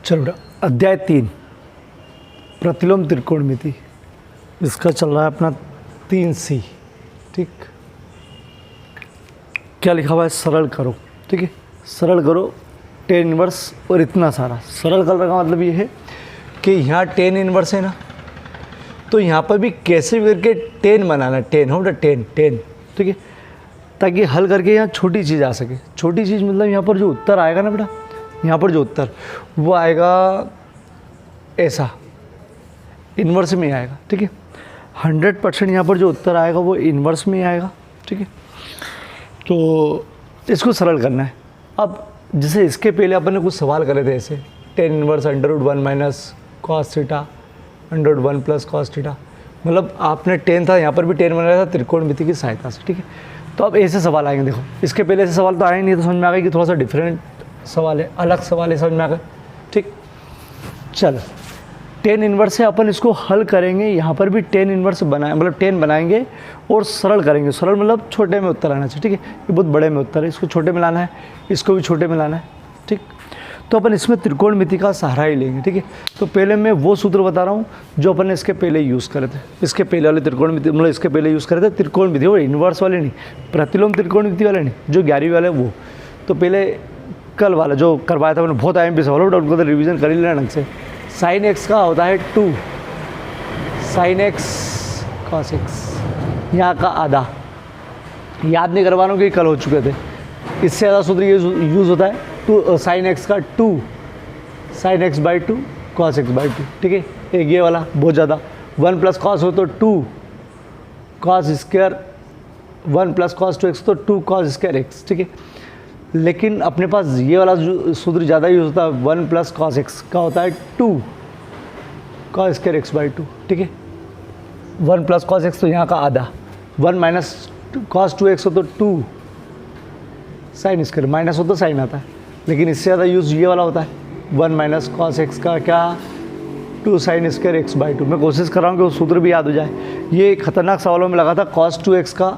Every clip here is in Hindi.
चलो बेटा, अध्याय 3 प्रतिलोम त्रिकोणमिति, इसका चल रहा है अपना 3C। ठीक, क्या लिखा हुआ है? सरल करो। ठीक है, सरल करो टेन इनवर्स और इतना सारा। सरल करने का मतलब ये है कि यहाँ टेन इनवर्स है ना, तो यहाँ पर भी कैसे भी करके 10 बनाना, 10 हो बेटा, 10। ठीक है, ताकि हल करके यहाँ छोटी चीज़ आ सके। छोटी चीज़ मतलब यहाँ पर जो उत्तर आएगा ना बेटा, यहाँ पर जो उत्तर वो आएगा ऐसा, इन्वर्स में आएगा। ठीक है, 100% यहाँ पर जो उत्तर आएगा वो इन्वर्स में आएगा। ठीक है, तो इसको सरल करना है। अब जैसे इसके पहले अपन ने कुछ सवाल करे थे ऐसे, 10 inverse √1 minus cos theta √1 plus cos theta, मतलब आपने 10 था, यहाँ पर भी 10 बनाया था त्रिकोणमिति की सहायता से। ठीक है, तो अब ऐसे सवाल आएंगे। देखो, इसके पहले ऐसे सवाल तो आए नहीं, तो समझ में आ गया कि थोड़ा सा डिफरेंट सवाल है, अलग सवाल है, समझ में आ गया। ठीक, चल 10 इनवर्स है, अपन इसको हल करेंगे। यहाँ पर भी 10 इनवर्स बनाए, मतलब 10 बनाएंगे और सरल करेंगे। सरल मतलब छोटे में उत्तर आना चाहिए। ठीक है, ये बहुत बड़े में उत्तर है, इसको छोटे में लाना है, इसको भी छोटे में लाना है। ठीक, तो अपन इसमें त्रिकोणमिति का सहारा ही लेंगे। ठीक है, तो पहले मैं वो सूत्र बता रहा हूँ जो अपन ने इसके पहले यूज़ करे थे। इसके पहले वाले त्रिकोणमिति, मतलब इसके पहले यूज़ करे थे त्रिकोणमिति, वो इन्वर्स वाले नहीं, प्रतिलोम त्रिकोणमिति वाले नहीं, जो 11वीं वाले वो। तो पहले कल वाला जो करवाया था मैंने, बहुत IMP सवाल हो, उनको तो रिवीजन कर ही लेना ढंग से। साइन एक्स का होता है 2 साइन एक्स कॉस एक्स, यहाँ का आधा। याद नहीं करवाना कि कल हो चुके थे। इससे ज़्यादा सूत्र ये यूज़ होता है, 2 साइन एक्स का 2 sine x by 2 cos x by 2। ठीक है, एक ये वाला बहुत ज़्यादा, 1 प्लस कॉस हो तो 2 cos square, 1 plus cos 2x तो 2 कॉस स्क्वायर x। ठीक है, लेकिन अपने पास ये वाला जो सूत्र ज़्यादा यूज़ होता है, 1 प्लस कॉस एक्स का होता है 2 कॉस स्क्वायर एक्स बाई 2। ठीक है, 1 प्लस कॉस एक्स तो यहाँ का आधा, 1 माइनस कॉस 2x हो तो 2 साइन स्क्वायर, माइनस हो तो साइन आता है, लेकिन इससे ज़्यादा यूज़ ये वाला होता है, 1 माइनस कॉस एक्स का क्या 2 साइन स्क्वायर एक्स बाई 2। मैं कोशिश कर रहा हूँ कि वो सूत्र भी याद हो जाए। ये खतरनाक सवालों में लगा था कॉस 2x का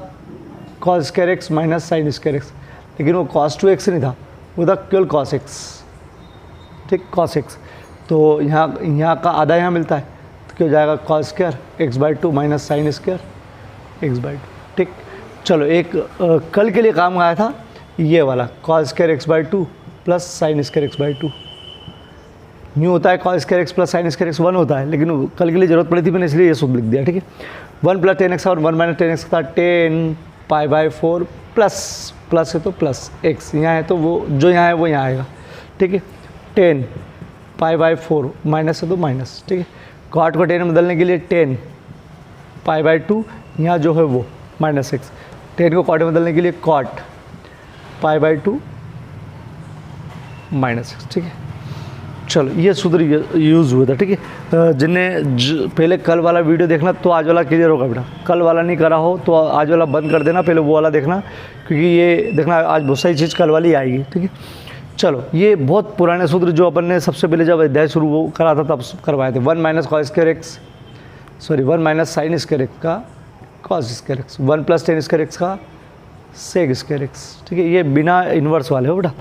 cos square x minus sine square x, लेकिन वो cos 2x नहीं था, वो था केवल cos x। ठीक, cos x, तो यहाँ का आधा यहाँ मिलता है, तो क्या हो जाएगा cos square x by 2 minus sine square x by 2। ठीक, चलो एक कल के लिए काम आया था ये वाला, cos square x by 2 plus sine square x by 2। New होता है cos square x plus sine square x 1 होता है, लेकिन कल के लिए ज़रूरत पड़ी थी, मैंने इसलिए ये सूत्र लिख दिया। ठीक है, 1 प्लस 10x और 1 माइनस 10x था 10 पाई बाई 4 प्लस है तो प्लस x, यहाँ है तो वो जो यहाँ है वो यहाँ आएगा। ठीक है, 10 पाई बाई 4 माइनस है तो माइनस। ठीक है, कॉट को 10 में बदलने के लिए 10 पाई बाई 2, यहाँ जो है वो माइनस x, 10 को कॉट में बदलने के लिए cot pi by 2 minus x। ठीक है, चलो ये सूत्र यूज़ हुआ था। ठीक है, जिन्हें पहले कल वाला वीडियो देखना तो आज वाला क्लियर होगा बेटा, कल वाला नहीं करा हो तो आज वाला बंद कर देना, पहले वो वाला देखना, क्योंकि ये देखना आज बहुत सारी चीज़ कल वाली आएगी। ठीक है, चलो ये बहुत पुराने सूत्र जो अपन ने सबसे पहले जब अध्याय शुरू वो करा था तब करवाए थे। 1 minus cos square x, sorry 1 minus sine square x का cos square x, 1 plus tan square x का सेक स्क्वायर एक्स। ठीक है, ये बिना इन्वर्स वाले हो बेटा,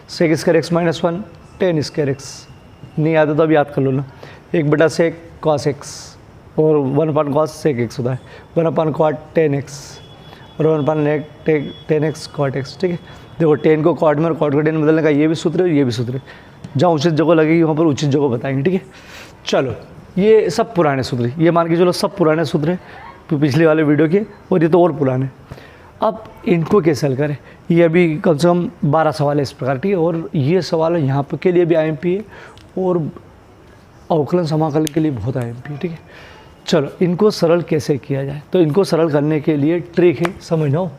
sec square x minus 1 tan square x, नहीं आता तो अब याद कर लो ना, 1 सेक कॉस एक्स और 1 कॉस सेक एक्स होता है, 1 कॉट 10x और 1 10x कॉट एक्स। ठीक है, देखो 10 को कॉट में और कॉट को 10 में बदलने का ये भी सूत्र है, ये भी सूत्र है, जहाँ उचित जगह लगेगी वहाँ पर उचित जगह बताएंगे। ठीक है, चलो ये सब पुराने सूत्र है, ये मान के चलो सब पुराने सूत्र है पिछले वाले वीडियो के, और ये तो और पुराने। अब इनको कैसे हल करें, ये अभी कम से कम 12 सवाल है इस प्रकार। ठीक है, और ये सवाल यहाँ पर के लिए भी IMP है और अवकलन समाकलन के लिए बहुत IMP है। ठीक है, चलो इनको सरल कैसे किया जाए, तो इनको सरल करने के लिए ट्रिक है, समझना हो।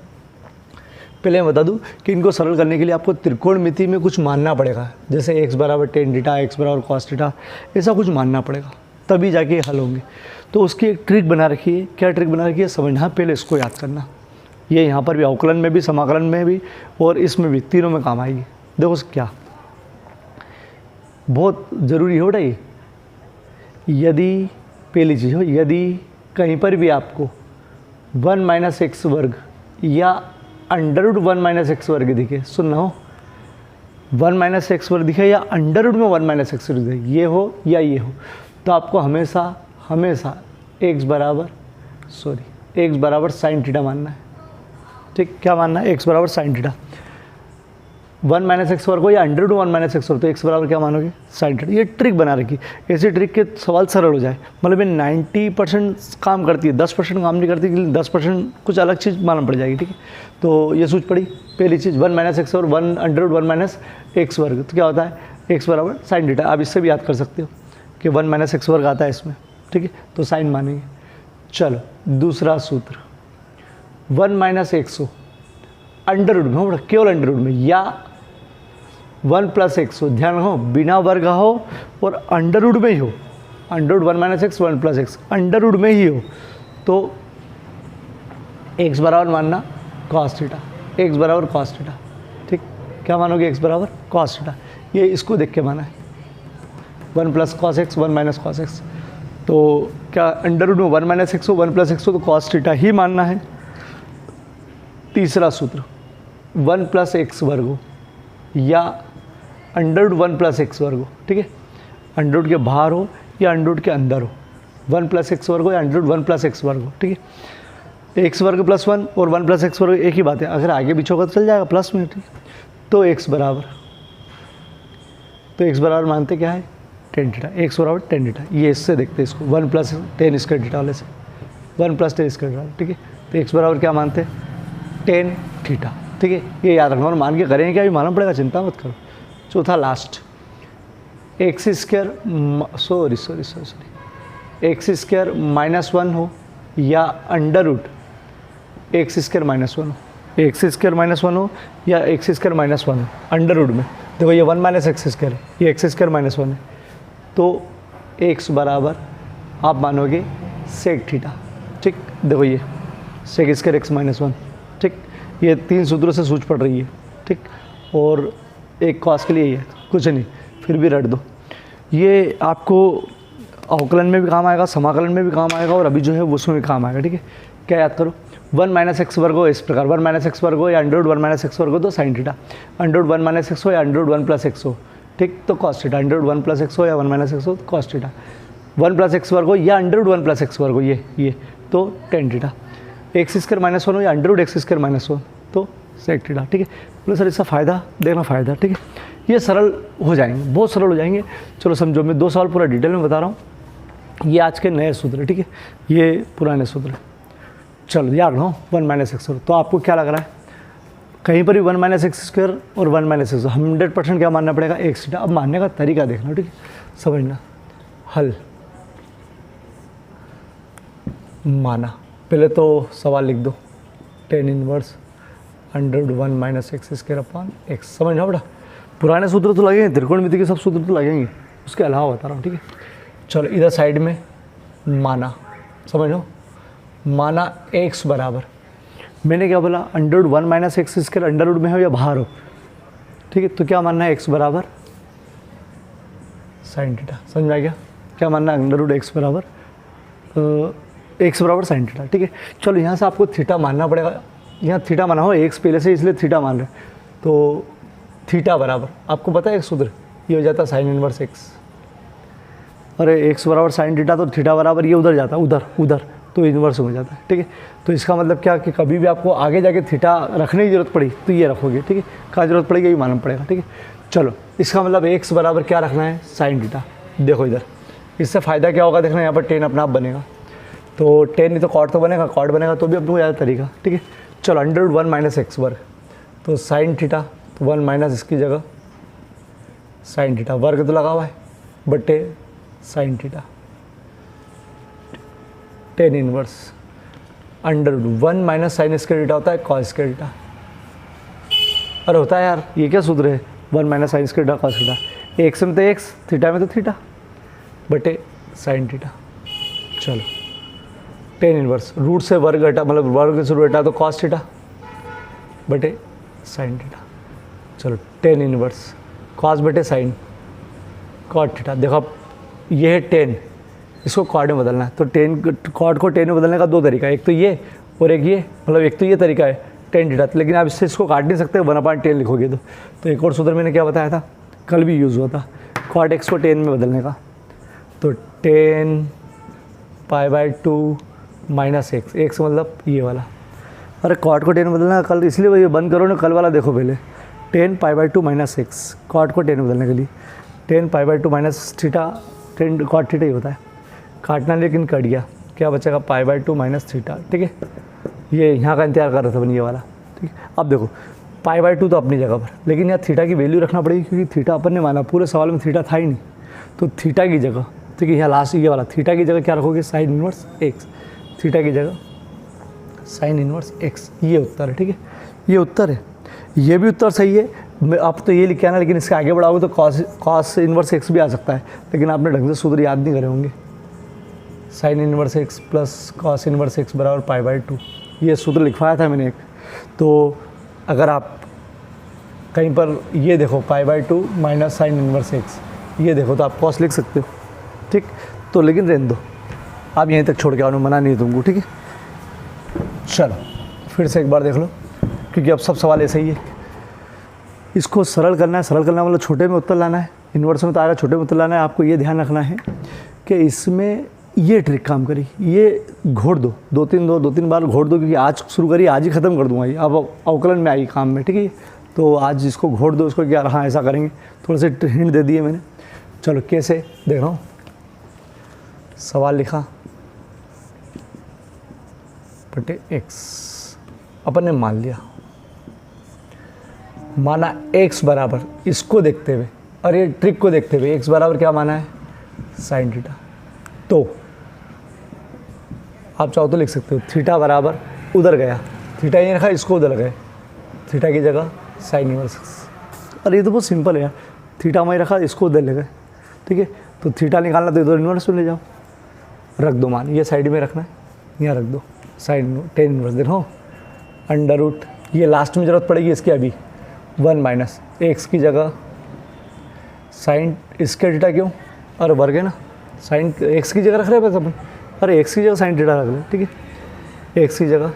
पहले मैं बता दूं कि इनको सरल करने के लिए आपको त्रिकोणमिति में कुछ मानना पड़ेगा, जैसे x बराबर tan थीटा, x बराबर cos थीटा, ऐसा कुछ मानना पड़ेगा, तभी जाके हल होंगे। तो उसकी एक ट्रिक बना रखी है। क्या ट्रिक बना रखी है समझना, पहले इसको याद करना। ये यहाँ पर भी अवकलन में भी, समाकलन में भी और इसमें भी, तीनों में काम आएगी। देखो क्या बहुत ज़रूरी है बेटा, ये यदि पहली चीज़ हो, यदि कहीं पर भी आपको 1 माइनस एक्स वर्ग या √1 माइनस एक्स वर्ग दिखे, सुनना हो, 1 माइनस एक्स वर्ग दिखे या अंडर रूट में 1 माइनस एक्स वर्ग दिखे, ये हो या ये हो, तो आपको हमेशा हमेशा x बराबर साइन थीटा मानना है। ठीक, क्या मानना है? x बराबर साइन थीटा। 1 माइनस एक्स वर्ग हो या अंडर रूट 1 माइनस एक्स वर्ग, तो x बराबर क्या मानोगे? Sine theta. ये ट्रिक बना रखी, ऐसी ट्रिक के सवाल सरल हो जाए। मतलब ये 90% काम करती है, 10% काम नहीं करती, लेकिन 10% कुछ अलग चीज़ मालूम पड़ जाएगी। ठीक है, तो ये सूझ पड़ी पहली चीज़, 1 माइनस एक्स वर्ग 1 अंडर रूट 1 माइनस एक्स वर्ग, तो क्या होता है? x बराबर साइन थीटा। आप इससे भी याद कर सकते हो कि 1 माइनस एक्स वर्ग आता है इसमें। ठीक है, तो साइन मानेंगे। चलो दूसरा सूत्र, 1 माइनस एक्स हो अंडर रूट में हो, केवल अंडर रूट में, या 1 प्लस एक्स हो, ध्यान रखो बिना वर्ग हो और अंडर रूट में ही हो, under root 1 minus x 1 plus x under root में ही हो, तो x बराबर मानना कॉस थीटा, x बराबर कॉस थीटा। ठीक, क्या मानोगे? x बराबर कॉस थीटा। ये इसको देख के माना है, 1 plus cos x 1 minus cos x, तो क्या अंडर रूट में 1 माइनस एक्स हो 1 प्लस एक्स हो, तो कॉस थीटा ही मानना है। तीसरा सूत्र, 1 प्लस एक्स वर्ग हो या अंडर रूट 1 प्लस एक्स वर्ग हो। ठीक है, अंडर रूट के बाहर हो या अंडर रूट के अंदर हो, 1 प्लस एक्स वर्ग हो या अंडर रूट 1 प्लस एक्स वर्ग हो। ठीक है, एक्स वर्ग प्लस 1 और 1 प्लस एक्स वर्ग एक ही बात है, अगर आगे पीछे होगा तो चल जाएगा प्लस में। ठीक, तो x बराबर मानते क्या है? Tan theta. x बराबर टेन थीटा, ये इससे देखते हैं इसको, 1 प्लस टेन स्क्वायर थीटा वाले से, 1 प्लस टेन स्क्वायर थीटा। ठीक है, तो x बराबर क्या मानते हैं? Tan theta. ठीक है, ये याद रखना और मान के करेंगे क्या, भी मालूम पड़ेगा, चिंता मत करो। चौथा लास्ट, एक्स स्क्वायर माइनस 1 हो या under root x square minus 1 हो, एक्स स्क्वायर माइनस 1 हो या एक्स स्क्वायर माइनस 1 हो अंडर रूट में। देखो ये 1 माइनस एक्स स्क्वायर है, ये एक्स स्क्वायर माइनस 1 है, तो x बराबर आप मानोगे सेक थीटा। ठीक, देखो ये सेक स्क्वायर एक्स माइनस 1। ठीक, ये 3 सूत्रों से सूझ पड़ रही है। ठीक, और एक कॉस के लिए ही है, कुछ नहीं, फिर भी रट दो। ये आपको अवकलन में भी काम आएगा, समाकलन में भी काम आएगा, और अभी जो है उसमें भी काम आएगा। ठीक है, क्या याद करो? 1 माइनस एक्स वर्ग हो इस प्रकार, 1 माइनस एक्स वर्ग हो या अंडर रूट 1 माइनस एक्स वर्ग हो तो sine theta, under root 1 minus x हो या अंडर रूट 1 प्लस एक्स हो, ठीक, तो cos theta, under root 1 plus x हो या 1 माइनस एक्स हो तो कॉस थीटा, 1 प्लस एक्स वर्ग हो या अंडर रूट 1 प्लस एक्स वर्ग हो, ये तो tan theta, x square minus 1 हो या under root x square minus 1 तो सेक थीटा। ठीक है, बोले सर इसका फ़ायदा देखना, फ़ायदा। ठीक है, ये सरल हो जाएंगे, बहुत सरल हो जाएंगे। चलो समझो, मैं 2 सवाल पूरा डिटेल में बता रहा हूँ, ये आज के नए सूत्र है। ठीक है, ये पुराने सूत्र है। चलो याद रखो 1 माइनस एक्स वर्ग, तो आपको क्या लग रहा है? कहीं पर भी 1 माइनस एक्स स्क्वायर और 1 माइनस एक्स 100% क्या मानना पड़ेगा? X theta. अब मानने का तरीका देखना, ठीक है, समझना। हल माना, पहले तो सवाल लिख दो, tan inverse under root 1 minus x square upon x. समझना बेटा, पुराने सूत्र तो लगेंगे, त्रिकोणमिति के सब सूत्र तो लगेंगे, उसके अलावा बता रहा हूँ। ठीक है, चलो इधर साइड में माना, समझ लो, माना x बराबर, मैंने क्या बोला? Under root 1 minus x square under root में हो या बाहर हो। ठीक है, तो क्या मानना है? x बराबर साइन थीटा। समझ में आ गया? क्या मानना है? अंडर रूट x बराबर साइन थीटा। ठीक है, चलो यहाँ से आपको थीटा मानना पड़ेगा, यहाँ थीटा माना हो, x पहले से इसलिए थीटा मान रहे, तो थीटा बराबर आपको पता है एक सूत्र, ये हो जाता है साइन इनवर्स x। अरे x बराबर साइन थीटा, तो थीटा बराबर ये उधर जाता है, उधर तो इन्वर्स हो जाता है। ठीक है, तो इसका मतलब क्या कि कभी भी आपको आगे जाके थीटा रखने की जरूरत पड़ी तो ये रखोगे। ठीक है, कहाँ जरूरत पड़ेगी ये मालूम पड़ेगा। ठीक है, चलो इसका मतलब x बराबर क्या रखना है? Sine theta. देखो इधर, इससे फ़ायदा क्या होगा देखना, यहाँ पर टेन अपना आप बनेगा, तो टेन नहीं तो कॉट तो बनेगा, कॉट बनेगा तो भी अपने को याद तरीका। ठीक है, चलो अंडर रूट 1 माइनस एक्स वर्ग, तो साइन थीटा, तो 1 माइनस इसकी जगह साइन थीटा, वर्ग तो लगा हुआ है, बटे sine theta, tan inverse under root 1 minus sine square theta होता है कॉस स्क्वायर थीटा। अरे होता है यार, ये क्या सूत्र है? 1 minus sine square theta cos theta, x में तो एक्स, थीटा में तो थीटा, बटे साइन थीटा। चलो टेन इनवर्स, रूट से वर्ग हटा, मतलब वर्ग से रूट हटा तो कॉस थीटा बटे साइन थीटा। चलो टेन इनवर्स कॉस बटे साइन कॉट थीटा। देखो अब ये है टेन, इसको कॉट में बदलना है, तो टेन कॉट को टेन में बदलने का 2 तरीका है, एक तो ये और एक ये, मतलब एक तो ये तरीका है टेन थीटा, लेकिन आप इससे इसको काट नहीं सकते, 1/10 लिखोगे तो एक और सूत्र मैंने क्या बताया था, कल भी यूज़ हुआ था, cot x को टेन में बदलने का। तो 10 π/2 माइनस एक्स मतलब ये वाला। अरे cot को 10 में बदलना कल, इसलिए ये बंद करो ना, कल वाला देखो पहले। 10 π/2 माइनस एक्स, cot को 10 में बदलने के लिए 10 π/2 माइनस थीटा, 10 cot थीटा ही होता है, काटना लेकिन कट गया, क्या बचेगा π/2 माइनस थीटा। ठीक है, ये यहाँ का इंतजार कर रहा था अपन ये वाला। ठीक है, अब देखो π/2 तो अपनी जगह पर, लेकिन यहाँ थीटा की वैल्यू रखना पड़ेगी, क्योंकि थीटा अपन ने माना, पूरे सवाल में थीटा था ही नहीं, तो थीटा की जगह, ठीक है, यहाँ लास्ट ये वाला थीटा की जगह क्या रखोगे, साइन इनवर्स एक्स, थीटा की जगह साइन इनवर्स एक्स, ये उत्तर है। ठीक है, ये उत्तर है, ये भी उत्तर सही है। आप तो ये लिख के आना, लेकिन इसके आगे बढ़ाओगे तो कॉस इनवर्स एक्स भी आ सकता है, लेकिन आपने ढंग से सूत्र याद नहीं करे होंगे। Sine inverse x plus cos inverse x बराबर π/2, ये सूत्र लिखवाया था मैंने एक। तो अगर आप कहीं पर ये देखो π/2 माइनस साइन इनवर्स एक्स, ये देखो तो आप कॉस लिख सकते हो। ठीक, तो लेकिन रहने दो, आप यहीं तक छोड़ के आओ, मना नहीं तुमको। ठीक है, चलो फिर से एक बार देख लो, क्योंकि अब सब सवाल ऐसे ही है। इसको सरल करना है, सरल करना मतलब छोटे में उत्तर लाना है, इन्वर्स में तो आएगा, छोटे में उत्तर लाना है। आपको ये ध्यान रखना है कि इसमें ये ट्रिक काम करी, ये घोड़ दो, दो तीन बार घोड़ दो, क्योंकि आज शुरू करी, आज ही ख़त्म कर दूंगा ये, अब अवकलन में आई काम में। ठीक है, तो आज इसको घोड़ दो, इसको क्या, हाँ ऐसा करेंगे, थोड़े से हिंट दे दिए मैंने। चलो कैसे देख रहा हूँ, सवाल लिखा बटे एक्स, अपन ने मान लिया, माना x बराबर, इसको देखते हुए और ये ट्रिक को देखते हुए x बराबर क्या माना है, साइन थीटा। तो आप चाहो तो लिख सकते हो थीटा बराबर, उधर गया थीटा ये रखा, इसको उधर गए, थीटा की जगह साइन इनवर्स। अरे ये तो बहुत सिंपल है यार, थीटा वहीं रखा, इसको उधर ले गए। ठीक है, तो थीटा निकालना तो इधर इनवर्स में ले जाओ, रख दो मान, ये साइड में रखना है, यहाँ रख दो साइन टेन इनवर्स। देखो अंडर रूट, ये लास्ट में ज़रूरत पड़ेगी इसकी, अभी 1 माइनस एक्स की जगह साइन इसके थीटा, क्यों, अरे वर्ग है ना, साइन एक्स की जगह रख रहे हैं बस अपन, अरे एक्स की जगह साइन थीटा रख ले। ठीक है, एक्स की जगह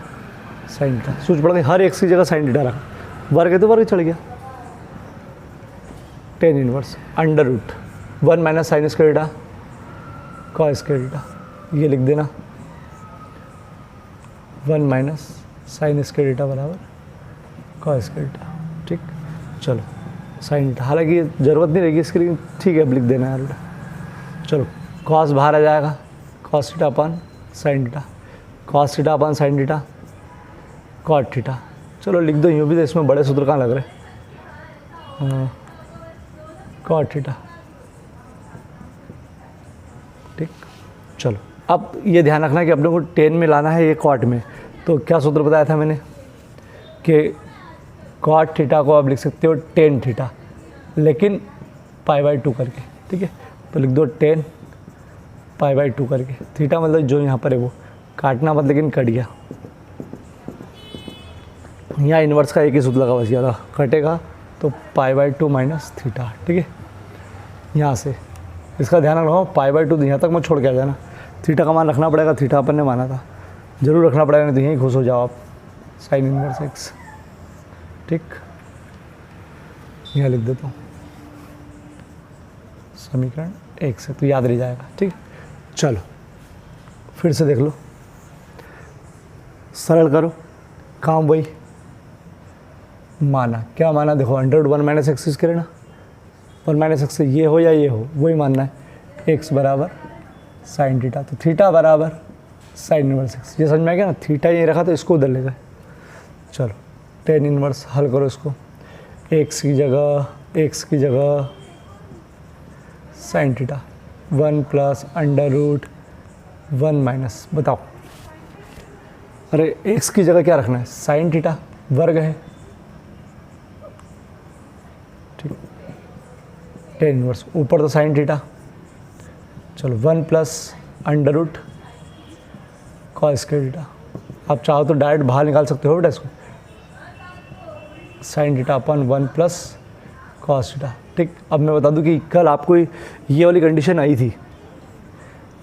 साइन थीटा, सोच पड़ गई, हर एक्स की जगह साइन थीटा रखा, वर्ग है तो वर्ग चढ़ गया, tan inverse under root 1 minus sine square theta cos square theta, ये लिख देना 1 माइनस साइन स्क्वायर थीटा बराबर कॉस स्क्वायर थीटा। ठीक, चलो साइन थीटा, हालांकि ज़रूरत नहीं रहेगी इसके, लिए ठीक है अब लिख देना यार। चलो कॉस बाहर आ जाएगा, कॉस थीटा अपन साइन थीटा, कॉस थीटा अपन साइन थीटा कॉट थीटा। चलो लिख दो यूँ भी, तो इसमें बड़े सूत्र कहाँ लग रहे, कॉट थीटा। ठीक, चलो अब ये ध्यान रखना कि अपने को 10 में लाना है, ये कॉट में। तो क्या सूत्र बताया था मैंने कि कॉट थीटा को आप लिख सकते हो 10 थीटा, लेकिन π/2 करके। ठीक है, तो लिख दो 10 π/2 करके, थीटा मतलब जो यहाँ पर है वो काटना मत, लेकिन कट गया, यहाँ इन्वर्स का एक ही सूत्र लगा, बस ज़्यादा कटेगा तो π/2 माइनस थीटा। ठीक है, यहाँ से इसका ध्यान रखो, π/2 यहाँ तक मत छोड़ के आ जाना, थीटा का मान रखना पड़ेगा, थीटा अपन ने माना था, ज़रूर रखना पड़ेगा, नहीं तो यहीं खुश हो जाओ आप, साइन इनवर्स एक्स। ठीक, यहाँ लिख देता हूँ समीकरण एक से, तो याद रह जाएगा। ठीक, चलो फिर से देख लो, सरल करो, काम वही माना, क्या माना देखो, 1 माइनस एक्स स्क्वायर ना, 1 माइनस एक्स, ये हो या ये हो वही मानना है, एक्स बराबर साइन थीटा, तो थीटा बराबर साइन इनवर्स एक्स, ये समझ में आ गया ना, थीटा ये रखा तो इसको उधर ले गए। चलो 10 इनवर्स हल करो इसको, एक्स की जगह sine theta 1 plus under root 1 minus, बताओ, अरे एक्स की जगह क्या रखना है, साइन थीटा, वर्ग है। ठीक, 10 इनवर्स, ऊपर तो साइन थीटा, चलो 1 plus under root cos square theta, आप चाहो तो डायरेक्ट बाहर निकाल सकते हो बेटा इसको, साइन थीटा अपन 1 प्लस कॉस थीटा। ठीक, अब मैं बता दूं कि कल आपको ये वाली कंडीशन आई थी,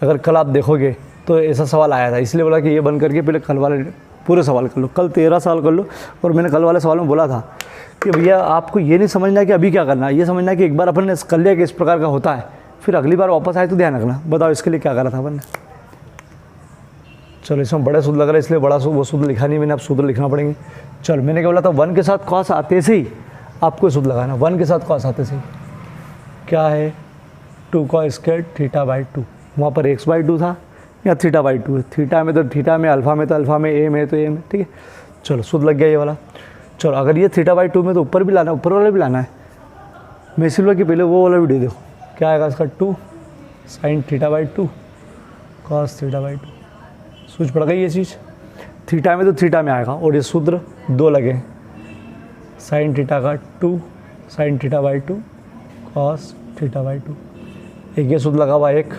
अगर कल आप देखोगे तो ऐसा सवाल आया था, इसलिए बोला कि ये बंद करके पहले कल वाले पूरे सवाल कर लो, कल 13 सवाल कर लो। और मैंने कल वाले सवाल में बोला था कि भैया आपको ये नहीं समझना कि अभी क्या करना है, ये समझना कि एक बार अपन ने कर लिया कि इस प्रकार का होता है, फिर अगली बार वापस आए तो ध्यान रखना। बताओ इसके लिए क्या करा था अपन ने। चलो इसमें बड़े सूत्र लग रहा है इसलिए बड़ा वो सूत्र लिखा नहीं मैंने, अब सूत्र लिखना पड़ेंगे। चलो मैंने क्या बोला था, 1 के साथ कॉस आते से ही आपको सूत्र लगाना। 1 के साथ कॉस आते से ही क्या है, 2 cos स्क्वायर θ/2। वहाँ पर x/2 था, या θ/2 है। थीटा में तो थीटा में, अल्फा में तो अल्फा में, ए में तो ए में, ठीक है। चलो सूत्र लग गया ये वाला। चलो अगर ये θ/2 में तो ऊपर भी लाना है, ऊपर वाला भी लाना है। मैं इसलिए कि पहले वो वाला वीडियो देखो, क्या आएगा इसका, 2 sin θ/2 cos θ/2। सूझ पड़ गई ये चीज़। थीटा में तो थीटा में आएगा, और ये सूत्र 2 लगे हैं, sin θ का 2 sin θ/2 cos θ/2। एक ये सूत्र लगा हुआ, एक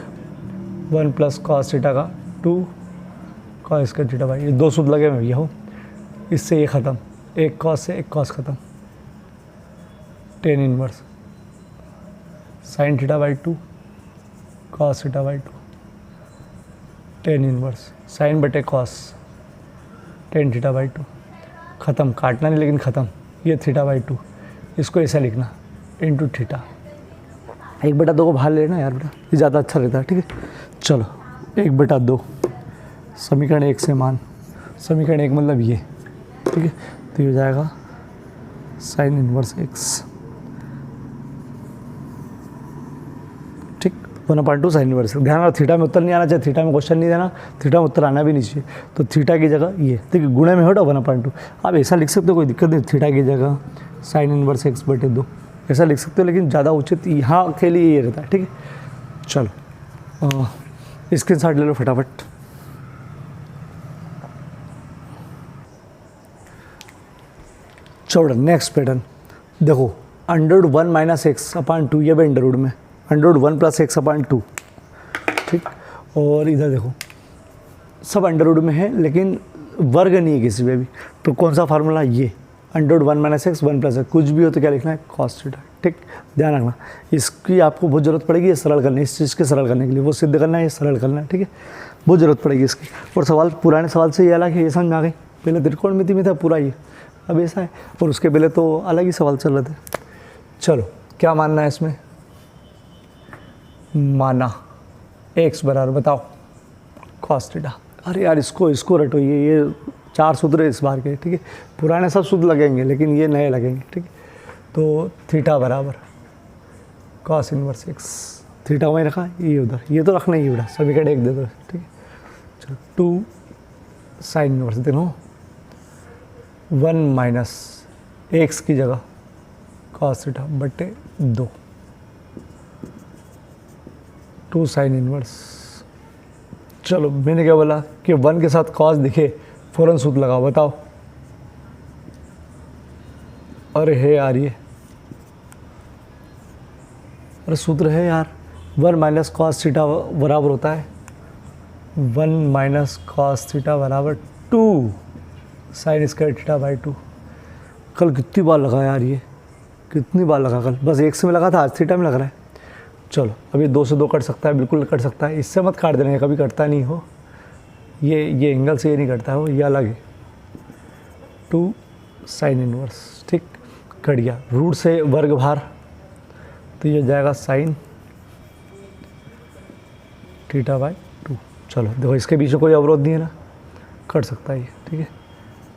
1 + cos θ का 2 cos स्क्वायर θ/2। ये 2 सूत्र लगे हुए, ये हो, इससे ये ख़त्म, एक cos से एक cos ख़त्म। tan inverse sin θ/2 cos θ/2 tan inverse sin बटे cos tan θ/2 ख़त्म, काटना नहीं लेकिन ख़त्म। ये θ/2 इसको ऐसा लिखना इंटू थीटा। 1/2 को बाहर लेना यार बेटा, ये ज़्यादा अच्छा रहता है, ठीक है। चलो 1/2 समीकरण 1 से मान, समीकरण 1 मतलब ये, ठीक है। तो ये हो जाएगा sin इनवर्स x, ठीक, 1/2 sin इनवर्स। ध्यान रखो थीटा में उत्तर नहीं आना चाहिए, थीटा में क्वेश्चन नहीं देना, थीटा में उत्तर आना भी नहीं चाहिए। तो थीटा की जगह ये, ठीक है, गुणे में हो 1/2। आप ऐसा लिख सकते हो, कोई दिक्कत नहीं। थीटा की जगह sin इनवर्स x/2 ऐसा लिख सकते हो, लेकिन ज़्यादा उचित यहाँ के लिए ये रहता है, ठीक है। चलो स्क्रीनशॉट ले लो फटाफट। चलो नेक्स्ट पैटर्न देखो, √1 - x/2, ये भी अंडर में, √1 + x/2, ठीक। और इधर देखो सब अंडर में है, लेकिन वर्ग नहीं है किसी में भी। तो कौन सा फार्मूला, ये √1 - x 1 + x, कुछ भी हो तो क्या लिखना है, cos θ, ठीक। ध्यान रखना इसकी आपको बहुत ज़रूरत पड़ेगी, ये सरल करने, इस चीज़ के सरल करने के लिए। वो सिद्ध करना है, ये सरल करना है, ठीक है। बहुत ज़रूरत पड़ेगी इसकी। और सवाल पुराने सवाल से ये अलग है, ये समझ में आ गई। पहले त्रिकोणमिति में था पूरा ये, अब ऐसा है। और उसके पहले तो अलग ही सवाल चल रहे थे। चलो क्या मानना है इसमें, माना x बराबर, बताओ cos θ। अरे यार इसको रटो, ये 4 सूत्र इस बार के, ठीक है। पुराने सब सूत्र लगेंगे लेकिन ये नए लगेंगे, ठीक है। तो थीटा बराबर cos इनवर्स x, थीटा वहीं रखा, ये उधर, ये तो रखना ही बेटा, समीकरण 1 दे दो, ठीक है। चलो 2 sin इनवर्स, देखो 1 - x की जगह cos θ/2 2 sin इनवर्स। चलो मैंने क्या बोला कि 1 के साथ cos दिखे फ़ौरन सूत्र लगाओ, बताओ। अरे है यार, ये अरे सूत्र है यार, 1 - cos θ बराबर होता है 1 - cos θ बराबर 2 sin स्क्वायर θ/2। कल कितनी बार लगा यार, ये कितनी बार लगा कल, बस 1 से में लगा था, आज थीटा में लग रहा है। चलो अभी 2 से 2 कट सकता है, बिल्कुल कट सकता है, इससे मत काट देना, कभी कटता नहीं हो, ये एंगल से ये नहीं कटता हो, ये अलग है। 2 sin इनवर्स, ठीक, कट गया। रूट से वर्ग भार, तो ये जाएगा sin θ/2। चलो देखो इसके बीच में कोई अवरोध नहीं है ना, कट सकता है ये, ठीक है।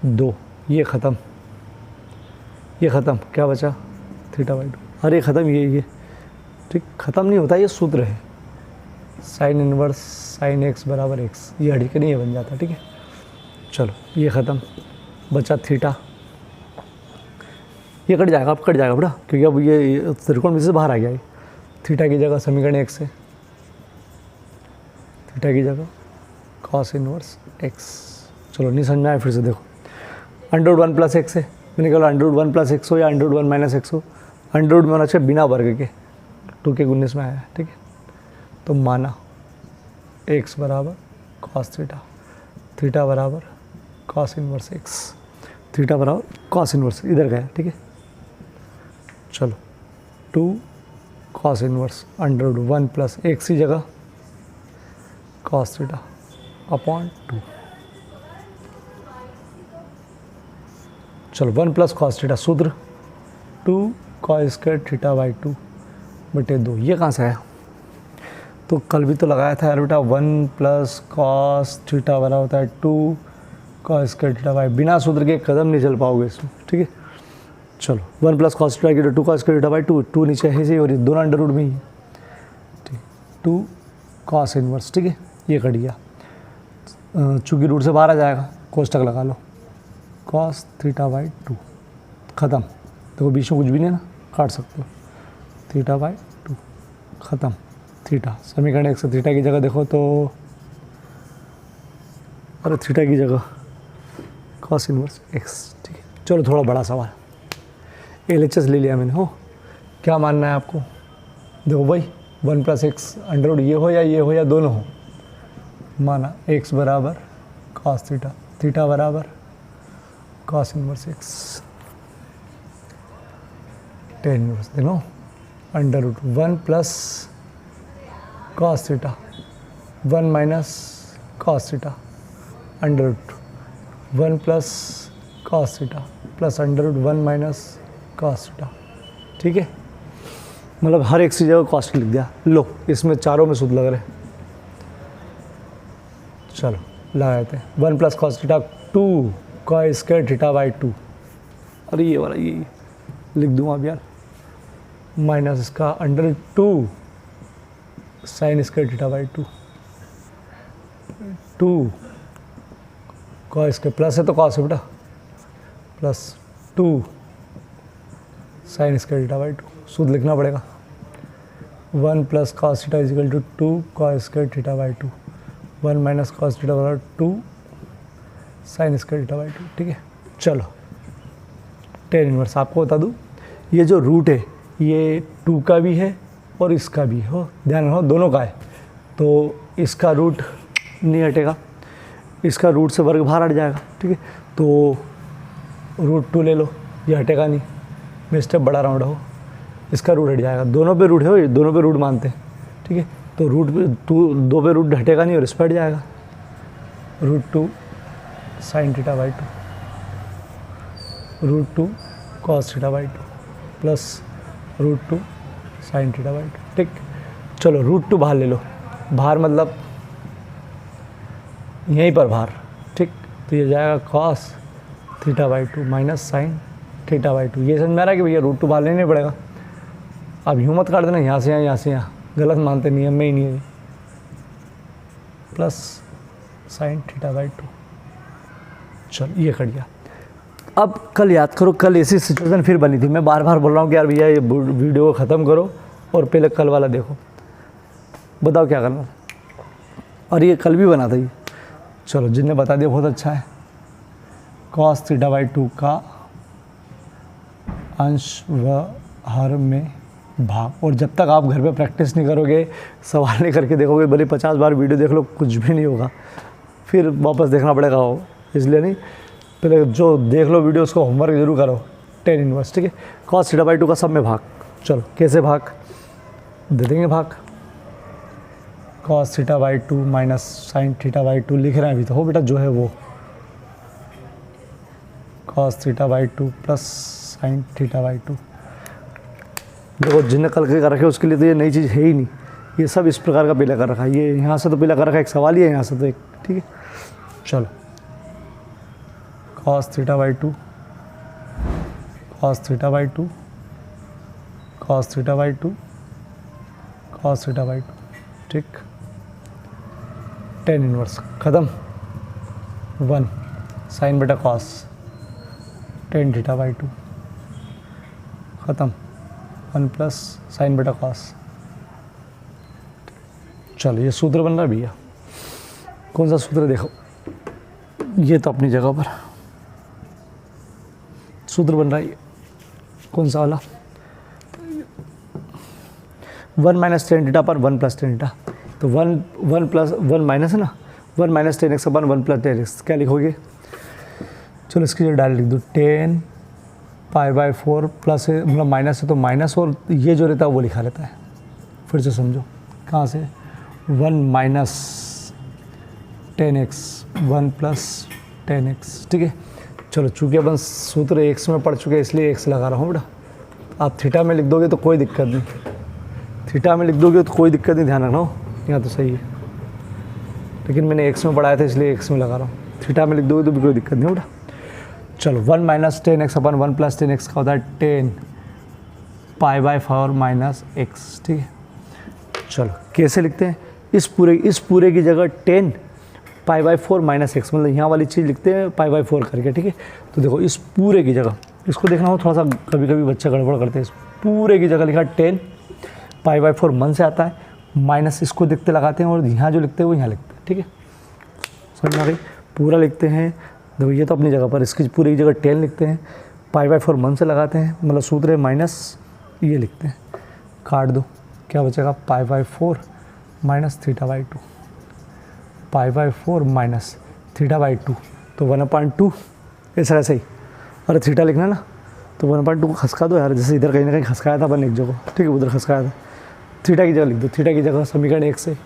2 ये ख़त्म, ये ख़त्म, क्या बचा θ/2। अरे ख़त्म, ये ठीक, ख़त्म नहीं होता, ये सूत्र है sin इनवर्स sin x बराबर x, ये हटी के नहीं ये बन जाता, ठीक है। चलो ये ख़त्म, बचा थीटा, ये कट जाएगा, अब कट जाएगा बेटा, क्योंकि अब ये त्रिकोण में से बाहर आ गया। ये थीटा की जगह समीकरण 1 से, थीटा की जगह cos इनवर्स x। चलो नहीं समझ में आया, फिर से देखो, √1 + x है, मैंने कहा √1 + x हो या √1 - x हो, अंडर में होना चाहिए बिना वर्ग के, 2 के 19 में आया, ठीक है। तो माना x बराबर cos θ, थीटा बराबर cos इनवर्स x, थीटा बराबर cos इनवर्स, इधर गया, ठीक है। चलो 2 cos इनवर्स √1 + x की जगह cos θ/2। चलो 1 प्लस कॉस थीटा सूत्र 2 कॉस स्क्वायर थीटा बाई 2 बटे 2। ये कहाँ से आया? तो कल भी तो लगाया था यार बेटा, 1 प्लस कॉस थीटा बराबर होता है 2 कॉस स्क्वायर थीटा बाई। बिना सूत्र के कदम नहीं चल पाओगे इसमें, ठीक है। चलो 1 प्लस कॉस थीटा की 2 कॉस स्क्वायर थीटा बाई 2 नीचे है ही और ये दोनों अंडर रूट में ही है, ठीक। 2 कॉस इनवर्स, ठीक है, ये कट गया। चूँकि रूट से बाहर आ जाएगा, कोष्टक लगा लो, कॉस थीटा बाई 2 ख़त्म। देखो बीच में कुछ भी नहीं ना, काट सकते हो, थीटा बाई 2 ख़त्म। थीटा समीकरण 1 से थीटा की जगह देखो तो, अरे थीटा की जगह कॉस इनवर्स एक्स, ठीक है। चलो थोड़ा बड़ा सवाल, LHS ले लिया मैंने, हो क्या मानना है आपको? देखो भाई 1 प्लस एक्स अंडर रूट ये हो या दोनों हो। माना x बराबर कॉस थीटा, थीटा बराबर cos inverse x, tan inverse देखो under root 1 plus cos theta 1 minus cos theta under root 1 plus cos theta plus under root 1 minus cos theta, ठीक है। मतलब हर एक चीज़ जगह कॉस्ट लिख दिया। लो इसमें चारों में सूत्र लग रहे, चलो लगा देते हैं। 1 plus cos theta 2 cos square theta by 2, अरे ये वाला ये लिख दूँ अब यार, माइनस इसका under 2 sine square theta by 2 cos square plus है तो कॉस है बेटा, plus 2 sine square theta by 2। सूत्र लिखना पड़ेगा, 1 plus cos theta equal to 2 cos square theta by 2, 1 minus cos theta बराबर 2 साइन स्क्वायर थीटा बाई 2, ठीक है। चलो टेन इनवर्स आपको बता दूँ, ये जो रूट है ये 2 का भी है और इसका भी हो, ध्यान रखो दोनों का है। तो इसका रूट नहीं हटेगा, इसका रूट से वर्ग बाहर हट जाएगा, ठीक है। तो रूट 2 ले लो, ये हटेगा नहीं, मैं स्टेप बढ़ा रहा हूँ, रहो इसका रूट हट जाएगा। दोनों पे रूट है, वो दोनों पे रूट मानते हैं, ठीक है। तो रूट पे 2 पे रूट हटेगा नहीं और इस पर हट जाएगा, root 2 sine theta by 2 root 2 cos theta by 2 plus root 2 sine theta by 2, ठीक। चलो रूट 2 बाहर ले लो, बाहर मतलब यहीं पर बाहर, ठीक। तो ये जाएगा cos theta by 2 minus sign theta by 2। ये समझ में आ रहा है कि भैया रूट 2 बाहर लेने पड़ेगा। अब यूँ मत काट देना यहाँ से यहाँ से यहाँ, गलत मानते, नियम में ही नहीं है। प्लस साइन थीटा बाई 2, चलो ये कट गया। अब कल याद करो, कल ऐसी सिचुएशन फिर बनी थी। मैं बार बार बोल रहा हूँ कि यार भैया ये वीडियो को ख़त्म करो और पहले कल वाला देखो, बताओ क्या करना। और ये कल भी बना था ये, चलो जिनने बता दिया बहुत अच्छा है। कॉस थीटा बाई 2 का अंश व हर में भाग, और जब तक आप घर पे प्रैक्टिस नहीं करोगे, सवाल नहीं करके देखोगे, भले 50 बार वीडियो देख लो, कुछ भी नहीं होगा, फिर वापस देखना पड़ेगा हो। इसलिए नहीं, पहले जो देख लो वीडियो उसको होमवर्क जरूर करो। टेन इनवर्स, ठीक है। कॉस थीटा बाई 2 का सब में भाग, चलो कैसे भाग दे देंगे, भाग cos theta by 2 minus sign theta by 2 लिख रहे हैं अभी तो, हो बेटा जो है वो, cos theta by 2 plus sign theta by 2। देखो जिनने कल के कर रखे उसके लिए तो ये नई चीज़ है ही नहीं, ये सब इस प्रकार का पहले कर रखा है। ये यहाँ से तो पहले कर रखा है, एक सवाल ही है यहाँ से तो एक, ठीक है। चलो cos theta by 2 cos theta by 2 cos theta by 2 cos theta by 2, ठीक। टेन इनवर्स ख़त्म, 1 साइन बेटा कॉस टेन थीटा बाई 2 ख़त्म, 1 प्लस साइन बेटा कॉस। चलो ये सूत्र बन रहा है भैया, कौन सा सूत्र देखो, ये तो अपनी जगह पर सूत्र बन रहा है, ये कौन सा वाला, 1 माइनस टेन थीटा पर 1 प्लस टेन थीटा। तो 1 प्लस 1 माइनस है ना, 1 माइनस 10x अपन 1 प्लस 10x क्या लिखोगे। चलो इसकी जगह डायरेक्ट लिख दो, 10 पाई बाई 4 प्लस है, मतलब माइनस है तो माइनस, और ये जो रहता है वो लिखा रहता है। फिर से समझो कहाँ से, 1 माइनस 10x 1 प्लस 10x, ठीक है। चलो चूँकि अपन सूत्र एक्स में पढ़ चुके हैं इसलिए एक्स लगा रहा हूँ बेटा। आप थीटा में लिख दोगे तो कोई दिक्कत नहीं, थीटा में लिख दोगे तो कोई दिक्कत नहीं, ध्यान रखना हो, यहाँ तो सही है, लेकिन मैंने एक्स में पढ़ाया था इसलिए एक्स में लगा रहा हूँ। थीटा में लिख दोगे तो भी कोई दिक्कत नहीं बेटा। चलो 1 माइनस 10x अपन 1 प्लस 10x का होता है 10 पाई/4 माइनस एक्स, ठीक है। चलो कैसे लिखते हैं, इस पूरे की जगह 10 पाई/4 माइनस एक्स, मतलब यहाँ वाली चीज़ लिखते हैं पाई/4 करके, ठीक है। तो देखो इस पूरे की जगह, इसको देखना हो थोड़ा सा, कभी कभी बच्चे गड़बड़ करते हैं, इस पूरे की जगह लिखा 10 पाई/4 मन से आता है, माइनस इसको देखते लगाते हैं और यहाँ जो लिखते हैं वो यहाँ लिखते हैं, ठीक है। समझ में आ गई, पूरा लिखते हैं, देखो ये तो अपनी जगह पर, इसकी पूरी की जगह 10 लिखते हैं, पाई/4 मन से लगाते हैं, मतलब सूत्र है माइनस, ये लिखते हैं, काट दो, क्या बचेगा पाई/4 माइनस थीटा/2, पाई/4 माइनस थीटा/2, तो 1/2, ऐसा ऐसे ही, अरे थीटा लिखना ना, तो 1/2 को खसका दो यार, जैसे इधर कहीं ना कहीं खसकाया था अपन एक जगह, ठीक है, उधर खसकाया था, थीटा की जगह लिख दो, थीटा की जगह समीकरण 1 से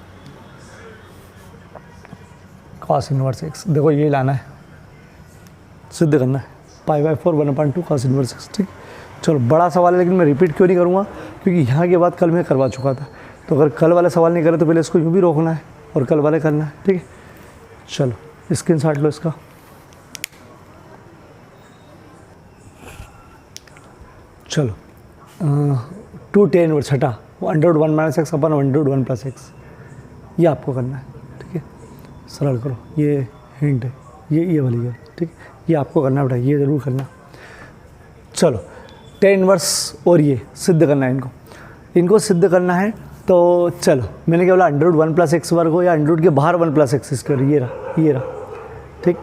कॉस इनवर्स एक्स, देखो ये लाना है, सिद्ध करना है, पाई/4 1/2 कॉस इनवर्स एक्स, ठीक। चलो बड़ा सवाल है, लेकिन मैं रिपीट क्यों नहीं करूँगा, क्योंकि यहाँ के बाद कल मैं करवा चुका था, तो अगर कल वाले सवाल नहीं करे तो पहले इसको यूँ भी रोकना है और कल वाले करना है, ठीक है। चलो स्क्रीनशॉट लो इसका। चलो 2 tan इनवर्स हटा, √1 minus x upon √1 plus x, ये आपको करना है, ठीक है। सरल करो, ये हिंट है, ये वाली है, ठीक है, ये आपको करना है बेटा, ये ज़रूर करना। चलो tan इनवर्स और ये सिद्ध करना है, इनको सिद्ध करना है, तो चलो मैंने क्या बोला, √1 प्लस एक्स वर्ग हो या √ के बाहर 1 प्लस एक्स स्क्वायर, ये रहा, ठीक।